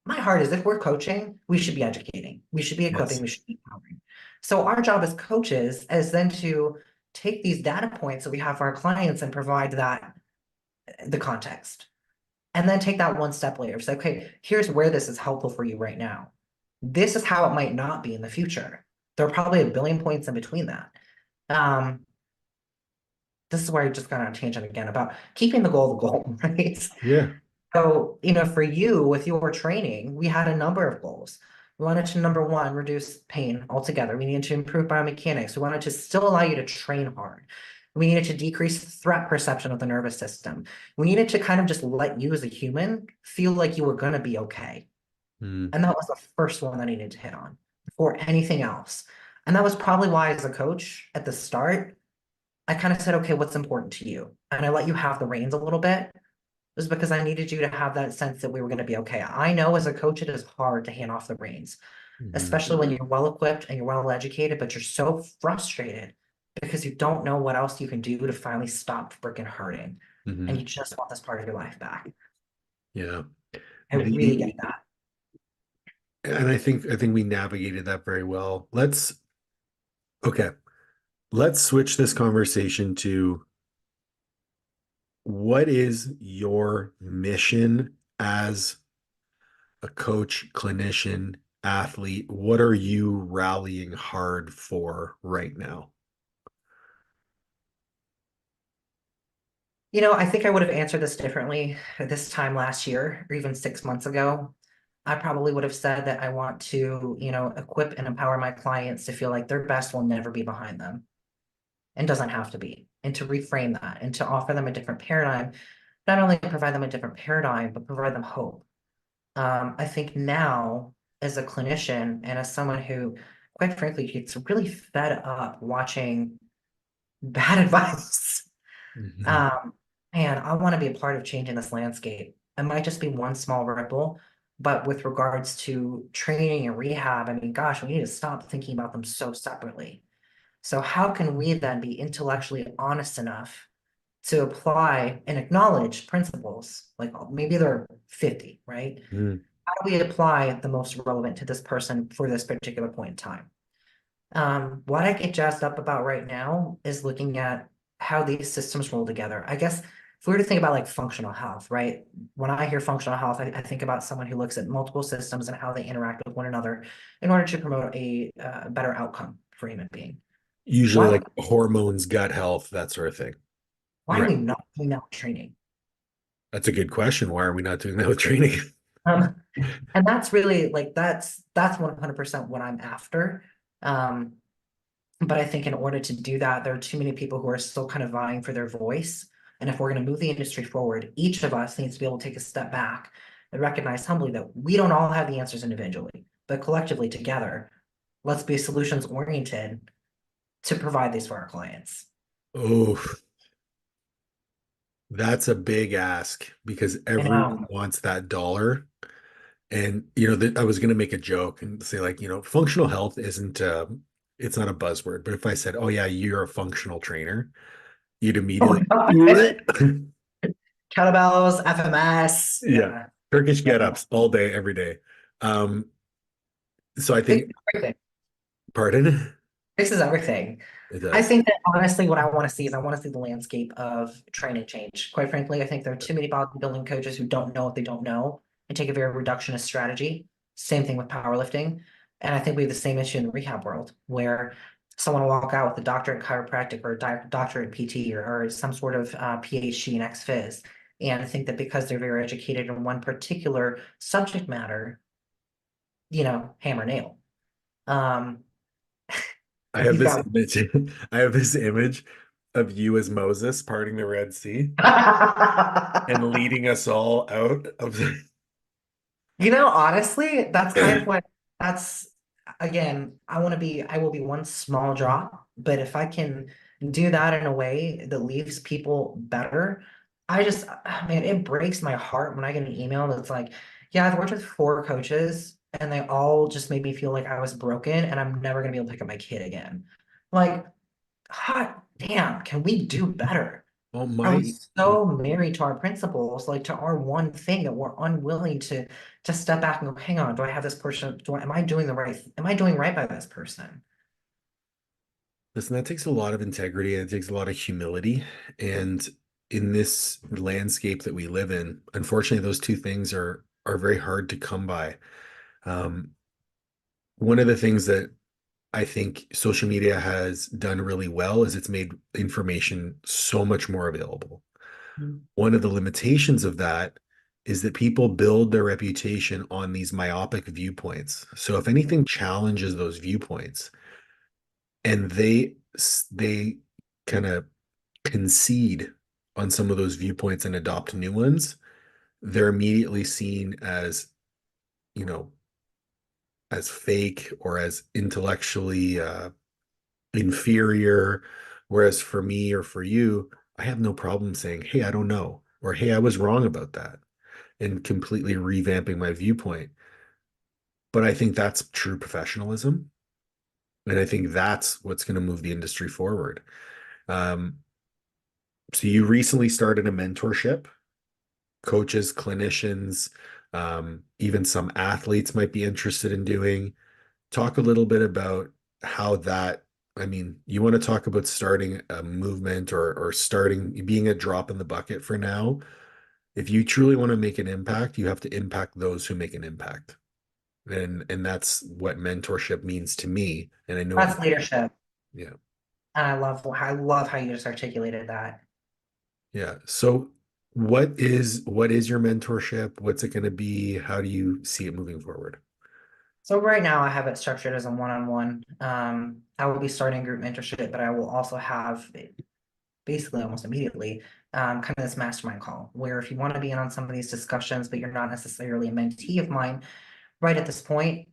My heart is if we're coaching, we should be educating, we should be equipping, Yes. we should be empowering. So our job as coaches is then to take these data points that we have for our clients and provide that the context. And then take that one step later. Say, okay, here's where this is helpful for you right now. This is how it might not be in the future. There are probably a billion points in between that. Um, this is where I just got on a tangent again about keeping the goal, right? Yeah. So, for you with your training, we had a number of goals. We wanted to, number one, reduce pain altogether. We needed to improve biomechanics. We wanted to still allow you to train hard. We needed to decrease threat perception of the nervous system. We needed to kind of just let you as a human feel like you were going to be okay. Mm. And that was the first one that I needed to hit on before anything else. And that was probably why, as a coach at the start, I kind of said, okay, what's important to you? And I let you have the reins a little bit was because I needed you to have that sense that we were going to be okay. I know as a coach, it is hard to hand off the reins, Mhm. especially when you're well equipped and you're well educated, but you're so frustrated because you don't know what else you can do to finally stop freaking hurting. And Mhm. you just want this part of your life back. Yeah. I really get The that. and I think we navigated that very well. Okay, let's switch this conversation to what is your mission as a coach, clinician, athlete? What are you rallying hard for right now? I think I would have answered this differently this time last year or even 6 months ago. I probably would have said that I want to, equip and empower my clients to feel like their best will never be behind them and doesn't have to be, and to reframe that and to offer them a different paradigm, not only provide them a different paradigm, but provide them hope. I think now, as a clinician and as someone who, quite frankly, gets really fed up watching bad advice, Mhm. um, man, I want to be a part of changing this landscape. It might just be one small ripple, but with regards to training and rehab, I mean, gosh, we need to stop thinking about them so separately. So how can we then be intellectually honest enough to apply and acknowledge principles? Like maybe there are 50, right? Mhm. How do we apply the most relevant to this person for this particular point in time? What I get jazzed up about right now is looking at how these systems roll together. I guess if we were to think about like functional health, right? When I hear functional health, I think about someone who looks at multiple systems and how they interact with one another in order to promote a better outcome for a human being. Usually Why like hormones, gut health, that sort of thing. why are Right. we not doing that with training? That's a good question. Why are we not doing that with training? Um, and that's really like that's 100% what I'm after. Um, But I think in order to do that, there are too many people who are still kind of vying for their voice. And if we're going to move the industry forward, each of us needs to be able to take a step back and recognize humbly that we don't all have the answers individually, but collectively together, let's be solutions oriented to provide these for our clients. Oh, That's a big ask because I everyone know. wants that dollar. And I was going to make a joke and say like, functional health isn't it's not a buzzword, but if I said, "Oh yeah, you're a functional trainer," you'd Oh immediately my God. Kettlebells, FMS. yeah, Yeah. Turkish Yeah. get-ups all day every day. Um so I think Fixes everything. pardon? Fixes everything. It I does. think that honestly, what I want to see is I want to see the landscape of training change. Quite frankly, I think there are too many bodybuilding coaches who don't know what they don't know and take a very reductionist strategy. Same thing with powerlifting. And I think we have the same issue in the rehab world where someone will walk out with a doctorate in chiropractic or a doctorate in PT or some sort of PhD in ex-phys. And I think that because they're very educated in one particular subject matter, hammer nail. Um, I have you've this got image. I have this image of you as Moses parting the Red Sea and leading us all out of the Honestly, that's kind of what that's again, I will be one small drop, but if I can do that in a way that leaves people better, man, it breaks my heart when I get an email that's like, yeah, I've worked with 4 coaches and they all just made me feel like I was broken and I'm never gonna be able to pick up my kid again. Like, hot damn, can we do better? oh Are we my so married to our principles, like to our one thing that we're unwilling to step back and go, hang on, do I have this person? Am I doing am I doing right by this person? Listen, that takes a lot of integrity and it takes a lot of humility. And in this landscape that we live in, unfortunately, those two things are very hard to come by. Um, One of the things that I think social media has done really well is it's made information so much more available. Mhm. One of the limitations of that is that people build their reputation on these myopic viewpoints. So if anything challenges those viewpoints and they kind of concede on some of those viewpoints and adopt new ones, they're immediately seen as, you know, as fake or as intellectually inferior. Whereas for me or for you, I have no problem saying, "Hey, I don't know," or "Hey, I was wrong about that," and completely revamping my viewpoint. But I think that's true professionalism. And I think that's what's going to move the industry forward. Um, so you recently started a mentorship, coaches, clinicians, even some athletes might be interested in doing. Talk a little bit about how that, I mean, you want to talk about starting a movement or starting being a drop in the bucket for now. If you truly want to make an impact, you have to impact those who make an impact. And that's what mentorship means to me. And I know it, That's leadership. yeah. And I love how you just articulated that. Yeah. So what is your mentorship? What's it going to be? How do you see it moving forward? So right now I have it structured as a one-on-one. I will be starting group mentorship, but I will also have basically almost immediately kind of this mastermind call where if you want to be in on some of these discussions, but you're not necessarily a mentee of mine right at this point,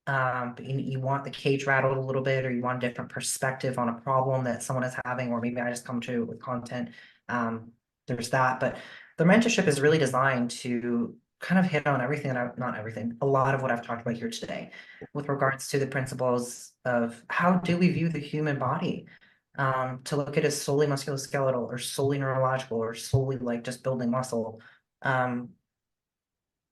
but you want the cage rattled a little bit, or you want a different perspective on a problem that someone is having, or maybe I just come to it with content. Um, there's that, but the mentorship is really designed to kind of hit on everything that not everything, a lot of what I've talked about here today, with regards to the principles of how do we view the human body. To look at it as solely musculoskeletal or solely neurological or solely like just building muscle. Um,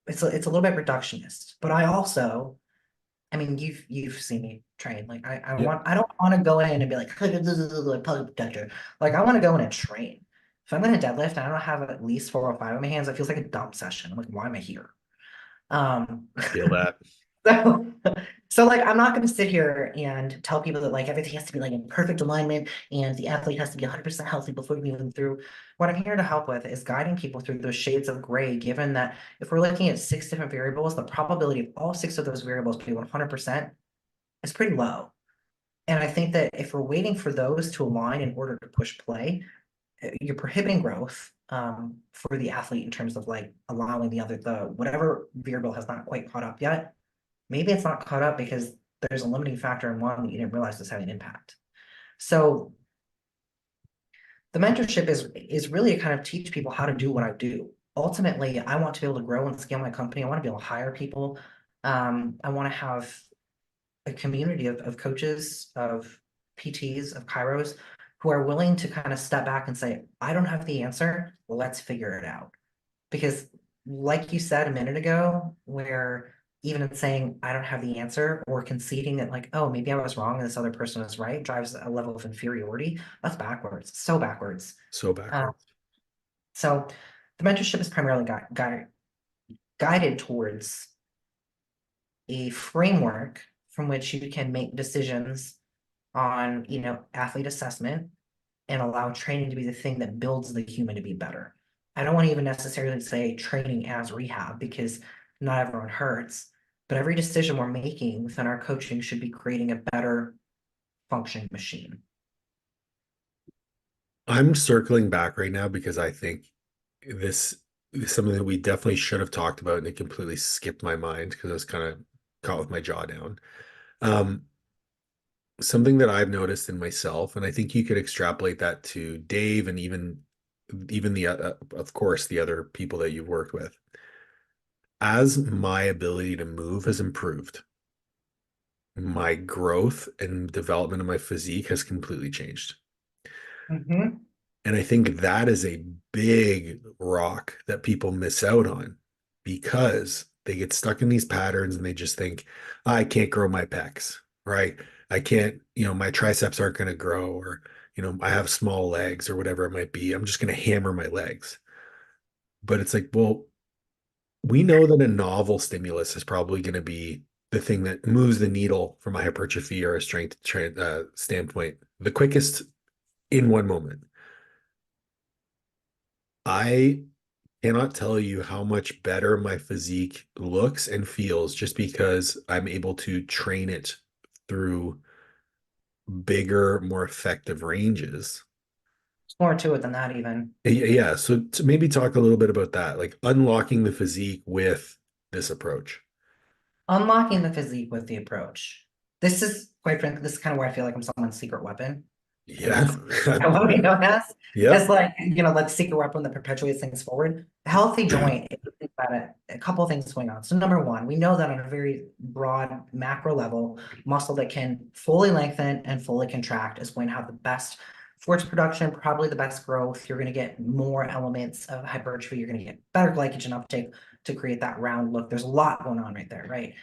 it's a little bit reductionist, but I mean, you've seen me train. Like Yep. I don't want to go in and be like pelvic protector. Like I want to go in and train. If I'm gonna deadlift and I don't have at least 4 or 5 in my hands, it feels like a dump session. I'm like, why am I here? Um, I feel that. so, so like I'm not gonna sit here and tell people that like everything has to be like in perfect alignment and the athlete has to be 100% healthy before we move them through. What I'm here to help with is guiding people through those shades of gray, given that if we're looking at 6 different variables, the probability of all 6 of those variables being 100% is pretty low. And I think that if we're waiting for those to align in order to push play, you're prohibiting growth for the athlete in terms of like allowing the whatever variable has not quite caught up yet. Maybe it's not caught up because there's a limiting factor in one that you didn't realize was having an impact. So the mentorship is really to kind of teach people how to do what I do. Ultimately, I want to be able to grow and scale my company. I want to be able to hire people. I want to have a community of coaches, of PTs, of chiros who are willing to kind of step back and say, I don't have the answer. Let's figure it out. Because like you said a minute ago, where even in saying I don't have the answer or conceding that like, oh, maybe I was wrong and this other person is right, drives a level of inferiority. That's backwards, so backwards. So Uh, backwards. so the mentorship is primarily guided towards a framework from which you can make decisions on, athlete assessment and allow training to be the thing that builds the human to be better. I don't want to even necessarily say training as rehab because not everyone hurts, but every decision we're making within our coaching should be creating a better functioning machine. I'm circling back right now because I think this is something that we definitely should have talked about, and it completely skipped my mind because I was kind of caught with my jaw down. Um, Something that I've noticed in myself, and I think you could extrapolate that to Dave and even the of course the other people that you've worked with. As my ability to move has improved, my growth and development of my physique has completely changed. Mm-hmm. And I think that is a big rock that people miss out on because they get stuck in these patterns and they just think, I can't grow my pecs, right? I can't, my triceps aren't going to grow, or, I have small legs or whatever it might be. I'm just going to hammer my legs. But it's like, well, we know that a novel stimulus is probably going to be the thing that moves the needle from a hypertrophy or a strength standpoint the quickest in one moment. I cannot tell you how much better my physique looks and feels just because I'm able to train it through bigger, more effective ranges. There's more to it than that, even. Yeah, so to maybe talk a little bit about that, like unlocking the physique with this approach. Unlocking the physique with the approach. This is quite frankly, this is kind of where I feel like I'm someone's secret weapon. And Yeah. that's what we know as. It's Yep. like, let's secret weapon that perpetuates things forward. A healthy joint, if you think about it, a couple of things going on. So number one, we know that on a very broad macro level, muscle that can fully lengthen and fully contract is going to have the best force production, probably the best growth. You're going to get more elements of hypertrophy. You're going to get better glycogen uptake to create that round look. There's a lot going on right there, right?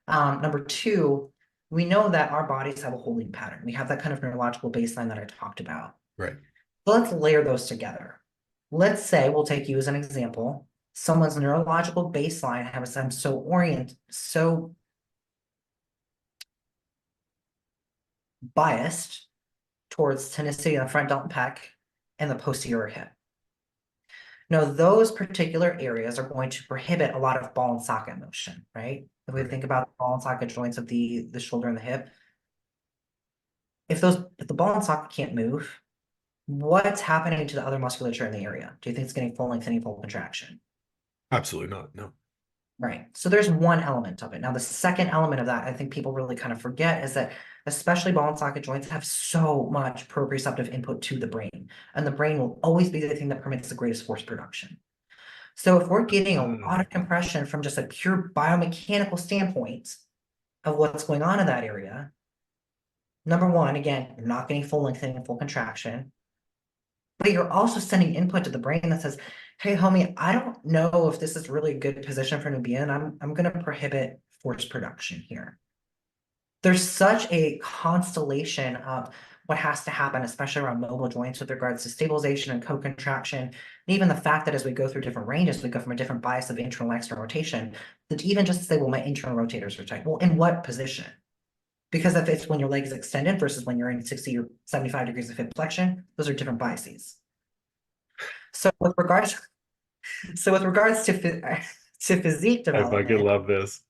Number two, we know that our bodies have a holding pattern. We have that kind of neurological baseline that I talked about. Right. So let's layer those together. Let's say we'll take you as an example. Someone's neurological baseline has them so biased towards tenacity in the front deltoid pec and the posterior hip. Now, those particular areas are going to prohibit a lot of ball and socket motion, right? If we Right. think about the ball and socket joints of the shoulder and the hip, if the ball and socket can't move, what's happening to the other musculature in the area? Do you think it's getting full length, any full contraction? Absolutely not. No. Right. So there's one element of it. Now, the second element of that, I think people really kind of forget is that especially ball and socket joints have so much proprioceptive input to the brain, and the brain will always be the thing that permits the greatest force production. So if we're getting a lot of compression from just a pure biomechanical standpoint of what's going on in that area, number one, again, you're not getting full lengthening and full contraction, but you're also sending input to the brain that says, hey, homie, I don't know if this is really a good position for me to be in. I'm going to prohibit force production here. There's such a constellation of what has to happen, especially around mobile joints with regards to stabilization and co-contraction. And even the fact that as we go through different ranges, we go from a different bias of internal and external rotation, that even just to say, well, my internal rotators are tight. Well, in what position? Because if it's when your leg is extended versus when you're in 60 or 75 degrees of hip flexion, those are different biases. So with regards to physique I fucking development, love this.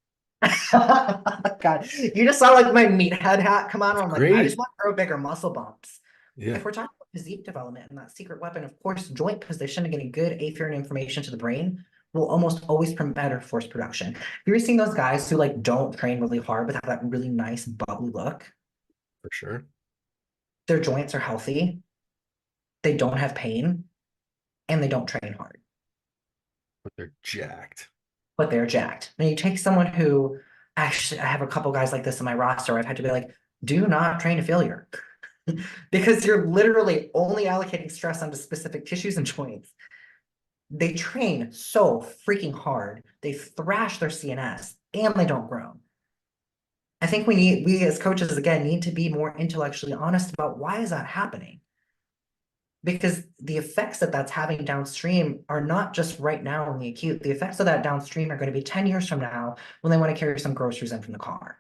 God, you just saw like my meathead hat come on. It's Where I'm like, I just great. want to grow bigger muscle bumps. Yeah, If we're talking about physique development and that secret weapon, of course, joint position and getting good afferent information to the brain will almost always promote better force production. Have you ever seen those guys who like don't train really hard but have that really nice bubbly look? for sure. Their joints are healthy. they don't have pain, and they don't train hard, But they're jacked. but they're jacked. And you take someone who actually, I have a couple guys like this in my roster. I've had to be like, do not train to failure because you're literally only allocating stress onto specific tissues and joints. They train so freaking hard. They thrash their CNS and they don't grow. I think we as coaches again need to be more intellectually honest about why is that happening? Because the effects that that's having downstream are not just right now in the acute. The effects of that downstream are going to be 10 years from now when they want to carry some groceries in from the car.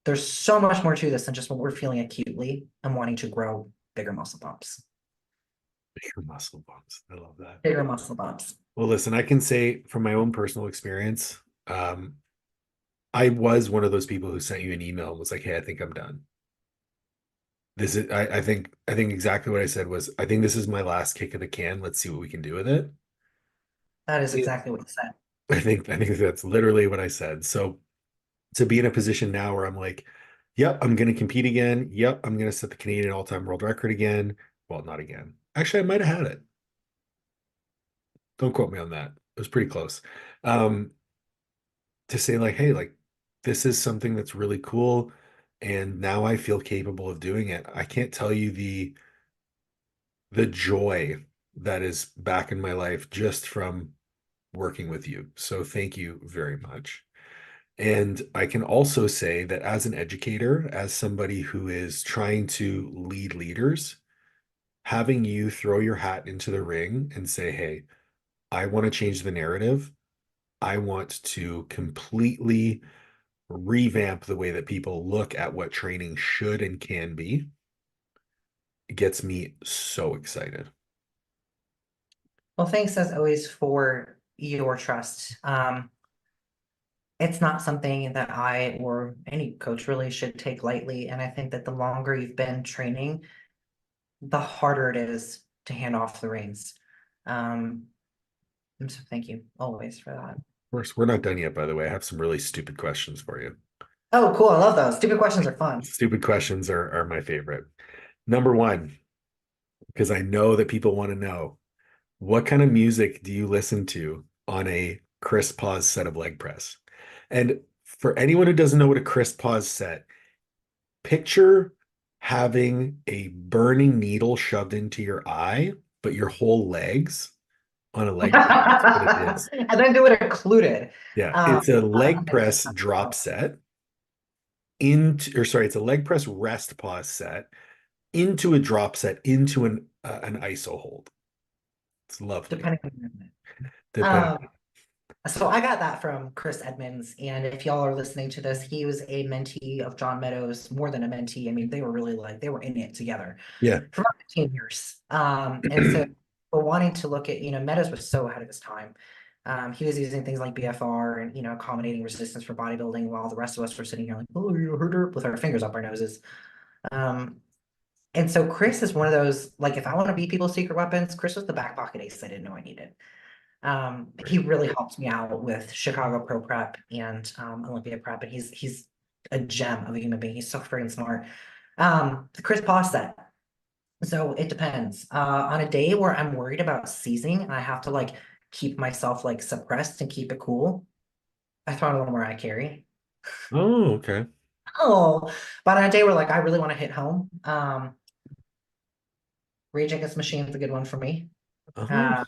There's so much more to this than just what we're feeling acutely and wanting to grow bigger muscle bumps. Bigger muscle bumps. I love that. Bigger muscle bumps. Well, listen, I can say from my own personal experience, um, I was one of those people who sent you an email and was like, "Hey, I think I'm done. This is, I think exactly what I said was, I think this is my last kick of the can. Let's see what we can do with it." That is Yeah. exactly what you said. I think that's literally what I said. So to be in a position now where I'm like, "Yep, I'm going to compete again. Yep, I'm going to set the Canadian all-time world record again." Well, not again. Actually, I might have had it. Don't quote me on that. It was pretty close. Um, to say like, hey, like this is something that's really cool, and now I feel capable of doing it. I can't tell you the joy that is back in my life just from working with you. So thank you very much. And I can also say that as an educator, as somebody who is trying to lead leaders, having you throw your hat into the ring and say, hey, I want to change the narrative. I want to completely revamp the way that people look at what training should and can be. It gets me so excited. Well, thanks as always for your trust. It's not something that I or any coach really should take lightly. And I think that the longer you've been training, the harder it is to hand off the reins. Um, and so thank you always for that. Of course, we're not done yet, by the way. I have some really stupid questions for you. Oh, cool. I love those. Stupid questions are fun. Stupid questions are my favorite. Number one, because I know that people want to know, what kind of music do you listen to on a crisp pause set of leg press? And for anyone who doesn't know what a crisp pause set, picture having a burning needle shoved into your eye, but your whole legs on a leg press. That's what it is. And then do it occluded. Yeah, Um, it's a leg press drop set into, or sorry, it's a leg press rest pause set into a drop set into an ISO hold. It's lovely. depending on the movement. Depending. Um, so I got that from Chris Edmonds, and if y'all are listening to this, he was a mentee of John Meadows, more than a mentee. I mean, they were really like they were in it together Yeah. for about 15 years. And so we're wanting to look at, Meadows was so ahead of his time. He was using things like BFR and accommodating resistance for bodybuilding while the rest of us were sitting here like, oh, you heard her with our fingers up our noses. Um, and so Chris is one of those, like if I want to be people's secret weapons, Chris was the back pocket ace I didn't know I needed. He really helped me out with Chicago Pro Prep and Olympia Prep, and he's a gem of a human being. He's so freaking smart. The Chris Paws set. So it depends. On a day where I'm worried about seizing and I have to like keep myself like suppressed and keep it cool, I throw on a little Mariah Carey. Oh, okay. Oh, but on a day where like I really want to hit home, Rage Against the Machine is a good one for me. Oh, Uh,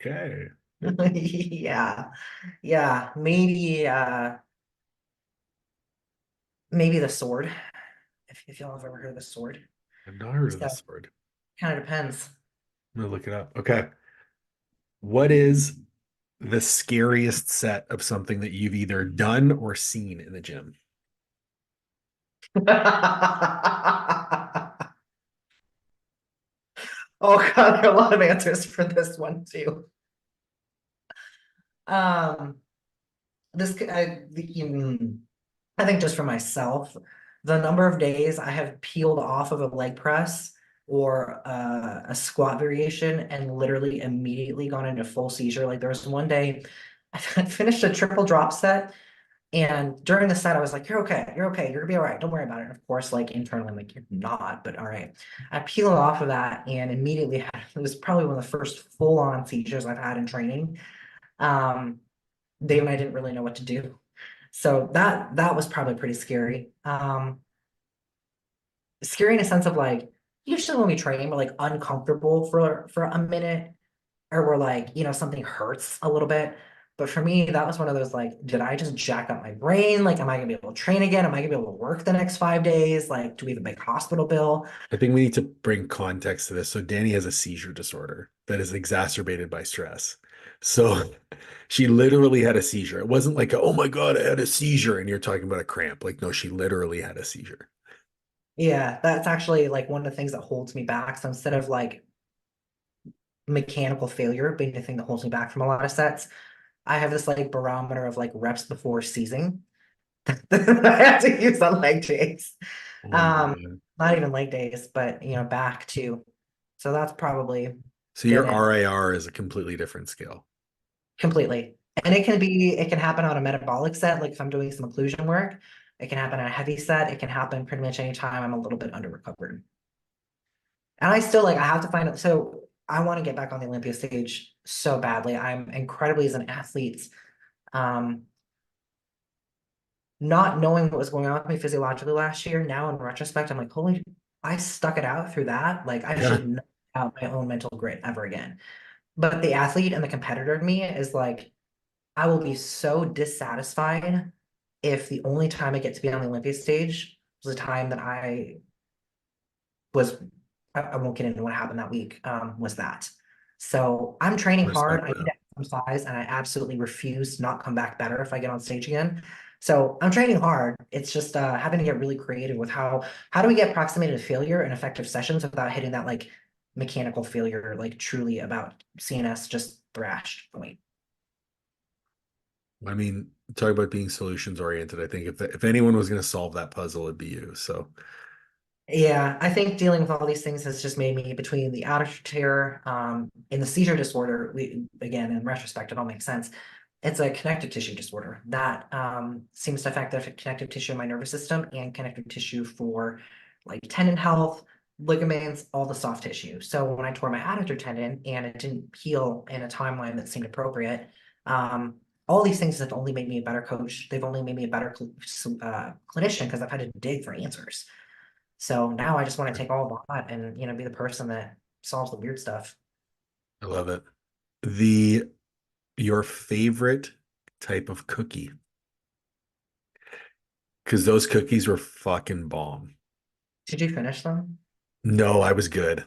okay. yeah, yeah, maybe the Sword. If y'all have ever heard of the Sword, I've not heard of so this word. kind of depends. I'm gonna look it up. Okay. What is the scariest set of something that you've either done or seen in the gym? Oh God, there are a lot of answers for this one too. Um, this I think just for myself, the number of days I have peeled off of a leg press or a squat variation and literally immediately gone into full seizure. Like there was one day I finished a triple drop set And during the set, I was like, you're okay, you're okay, you're gonna be all right, don't worry about it. And of course, like internally, I'm like, you're not, but all right. I peeled off of that and immediately had, it was probably one of the first full-on seizures I've had in training. Um, Dave and I didn't really know what to do. So that was probably pretty scary. Scary in a sense of like, usually when we train, we're like uncomfortable for a minute, or we're like, something hurts a little bit. But for me, that was one of those like, did I just jack up my brain? Like, am I gonna be able to train again? Am I gonna be able to work the next 5 days? Like, do we have a big hospital bill? I think we need to bring context to this. So Dani has a seizure disorder that is exacerbated by stress. So she literally had a seizure. It wasn't like, oh my God, I had a seizure. And you're talking about a cramp. Like, no, she literally had a seizure. Yeah, that's actually like one of the things that holds me back. So instead of like mechanical failure being the thing that holds me back from a lot of sets, I have this like barometer of like reps before seizing. I have to use on leg days. Oh my Um, God. Not even leg days, but back to. So that's probably So good your and RAR is a completely different scale. completely. And it can happen on a metabolic set, like if I'm doing some occlusion work. It can happen on a heavy set. It can happen pretty much anytime I'm a little bit under recovered. And I still like I have to find it. So I want to get back on the Olympia stage so badly. I'm incredibly as an athlete. Um, Not knowing what was going on with me physiologically last year, now in retrospect, I'm like, holy, I stuck it out through that. Like I Yeah. should not have my own mental grit ever again. But the athlete and the competitor in me is like, I will be so dissatisfied if the only time I get to be on the Olympia stage was a time that was I won't get into what happened that week, was that. So I'm training hard. Respect I need that. to exercise, and I absolutely refuse to not come back better if I get on stage again. So I'm training hard. It's just having to get really creative with how do we get approximated failure in effective sessions without hitting that like mechanical failure, like truly about CNS just thrashed point. I mean, talk about being solutions oriented. I think if anyone was going to solve that puzzle, it'd be you. So Yeah, I think dealing with all these things has just made me between the outer tear, and the seizure disorder. We again, in retrospect, it all makes sense. It's a connective tissue disorder that seems to affect the connective tissue in my nervous system and connective tissue for like tendon health, ligaments, all the soft tissue. So when I tore my adductor tendon and it didn't heal in a timeline that seemed appropriate, all these things have only made me a better coach. They've only made me a better clinician because I've had to dig for answers. So now I just want to take all of that and be the person that solves the weird stuff. I love it. The Your favorite type of cookie, because those cookies were fucking bomb. Did you finish them? No, I was good.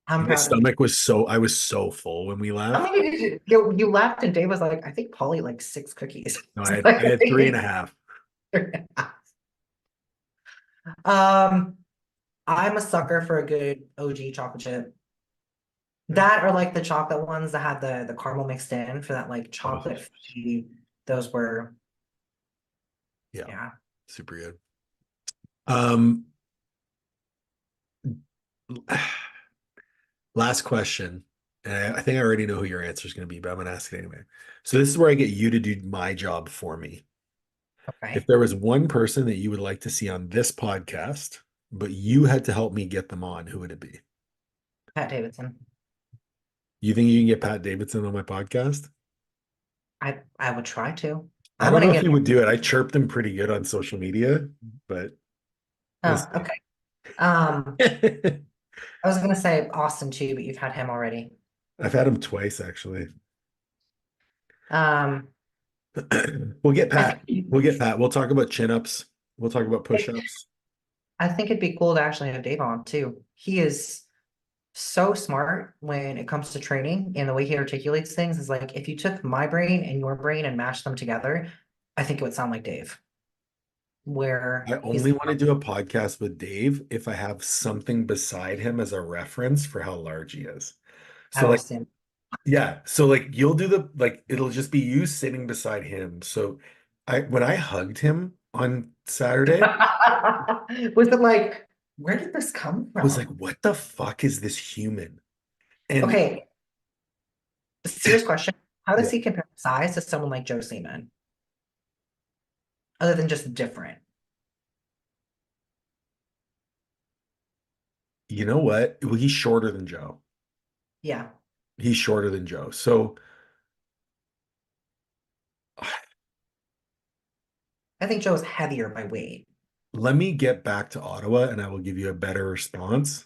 I'm My proud of you. stomach was I was so full when we How left. many did you left and Dave was like, I think Polly like 6 cookies. No, So I I had three and a think half. um I'm a sucker for a good OG chocolate chip. That or like the chocolate ones that had the caramel mixed in for that like Oh, chocolate fudgy. Those were yeah, yeah. super good. Um, Last question. And I think I already know who your answer is going to be, but I'm going to ask it anyway. So this is where I get you to do my job for me. If Okay. there was one person that you would like to see on this podcast, but you had to help me get them on, who would it be? Pat Davidson. You think you can get Pat Davidson on my podcast? I would try to. I I'm don't know gonna if get he would do it. I chirped him pretty good on social media, but we'll oh, see. okay. I was gonna say Austin too, but you've had him already. I've had him twice actually. Um, We'll get I Pat. think We'll get Pat. We'll talk about chin ups. We'll talk about push ups. I think it'd be cool to actually have Dave on too. He is so smart when it comes to training, and the way he articulates things is like if you took my brain and your brain and mashed them together, I think it would sound like Dave. Where I he's only want to do a podcast with Dave if I have something beside him as a reference for how large he is. I So will like, stand. yeah. So like you'll do the like it'll just be you sitting beside him. So I when I hugged him on Saturday, Was it like, where did this come I was like, from? what the fuck is this human? And Okay, serious question. How does yeah, he compare size to someone like Joe Seaman? other than just different? You know what? Well, he's shorter than Joe. Yeah, He's shorter than Joe. So I think Joe's heavier by weight. let me get back to Ottawa and I will give you a better response.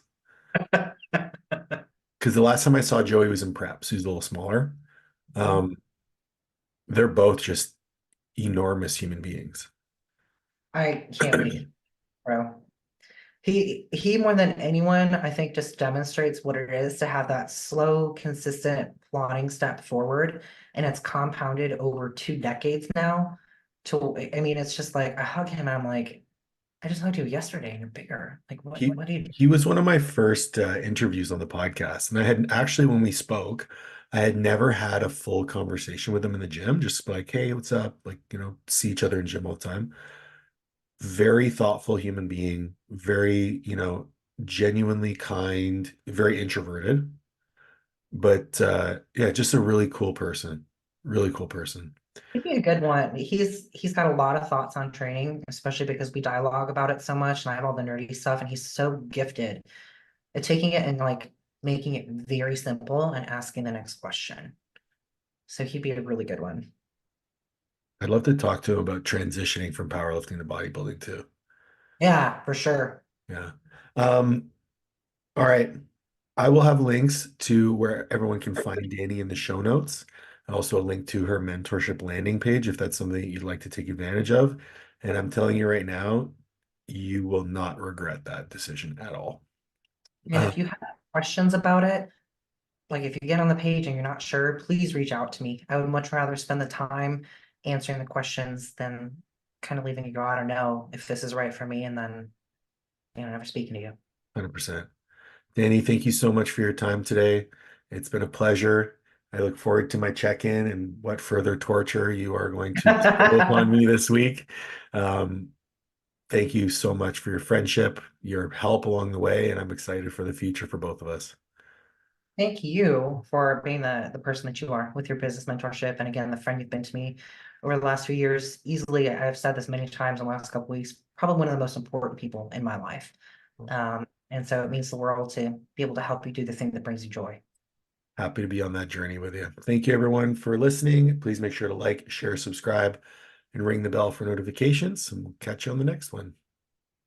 Because the last time I saw Joey was in prep, so he's a little smaller. Mhm. Um, they're both just enormous human beings. I can't wait, bro. He more than anyone, I think, just demonstrates what it is to have that slow, consistent, plodding step forward, and it's compounded over 2 decades now. I mean, it's just like I hug him and I'm like, I just hugged you yesterday and you're bigger. Like, He what do you do? he was one of my first interviews on the podcast, and I had actually when we spoke, I had never had a full conversation with him in the gym. Just like, hey, what's up? Like, see each other in gym all the time. Very thoughtful human being, very, genuinely kind, very introverted, but yeah, just a really cool person. Really cool person. He'd be a good one. He's got a lot of thoughts on training, especially because we dialogue about it so much, and I have all the nerdy stuff, and he's so gifted at taking it and like making it very simple and asking the next question. So he'd be a really good one. I'd love to talk to him about transitioning from powerlifting to bodybuilding too. Yeah, for sure. Yeah. Um, all right. I will have links to where everyone can find Dani in the show notes. Also, a link to her mentorship landing page if that's something that you'd like to take advantage of. And I'm telling you right now, you will not regret that decision at all. And if you have questions about it, like if you get on the page and you're not sure, please reach out to me. I would much rather spend the time answering the questions than kind of leaving you go, I don't know if this is right for me, and then never speaking to you. 100%. Dani, thank you so much for your time today. It's been a pleasure. I look forward to my check-in and what further torture you are going to bestow upon me this week. Um, Thank you so much for your friendship, your help along the way, and I'm excited for the future for both of us. Thank you for being the person that you are with your business mentorship. And again, the friend you've been to me over the last few years. Easily, I've said this many times in the last couple weeks, probably one of the most important people in my life. And so it means the world to be able to help you do the thing that brings you joy. Happy to be on that journey with you. Thank you, everyone, for listening. Please make sure to like, share, subscribe, and ring the bell for notifications, and we'll catch you on the next one.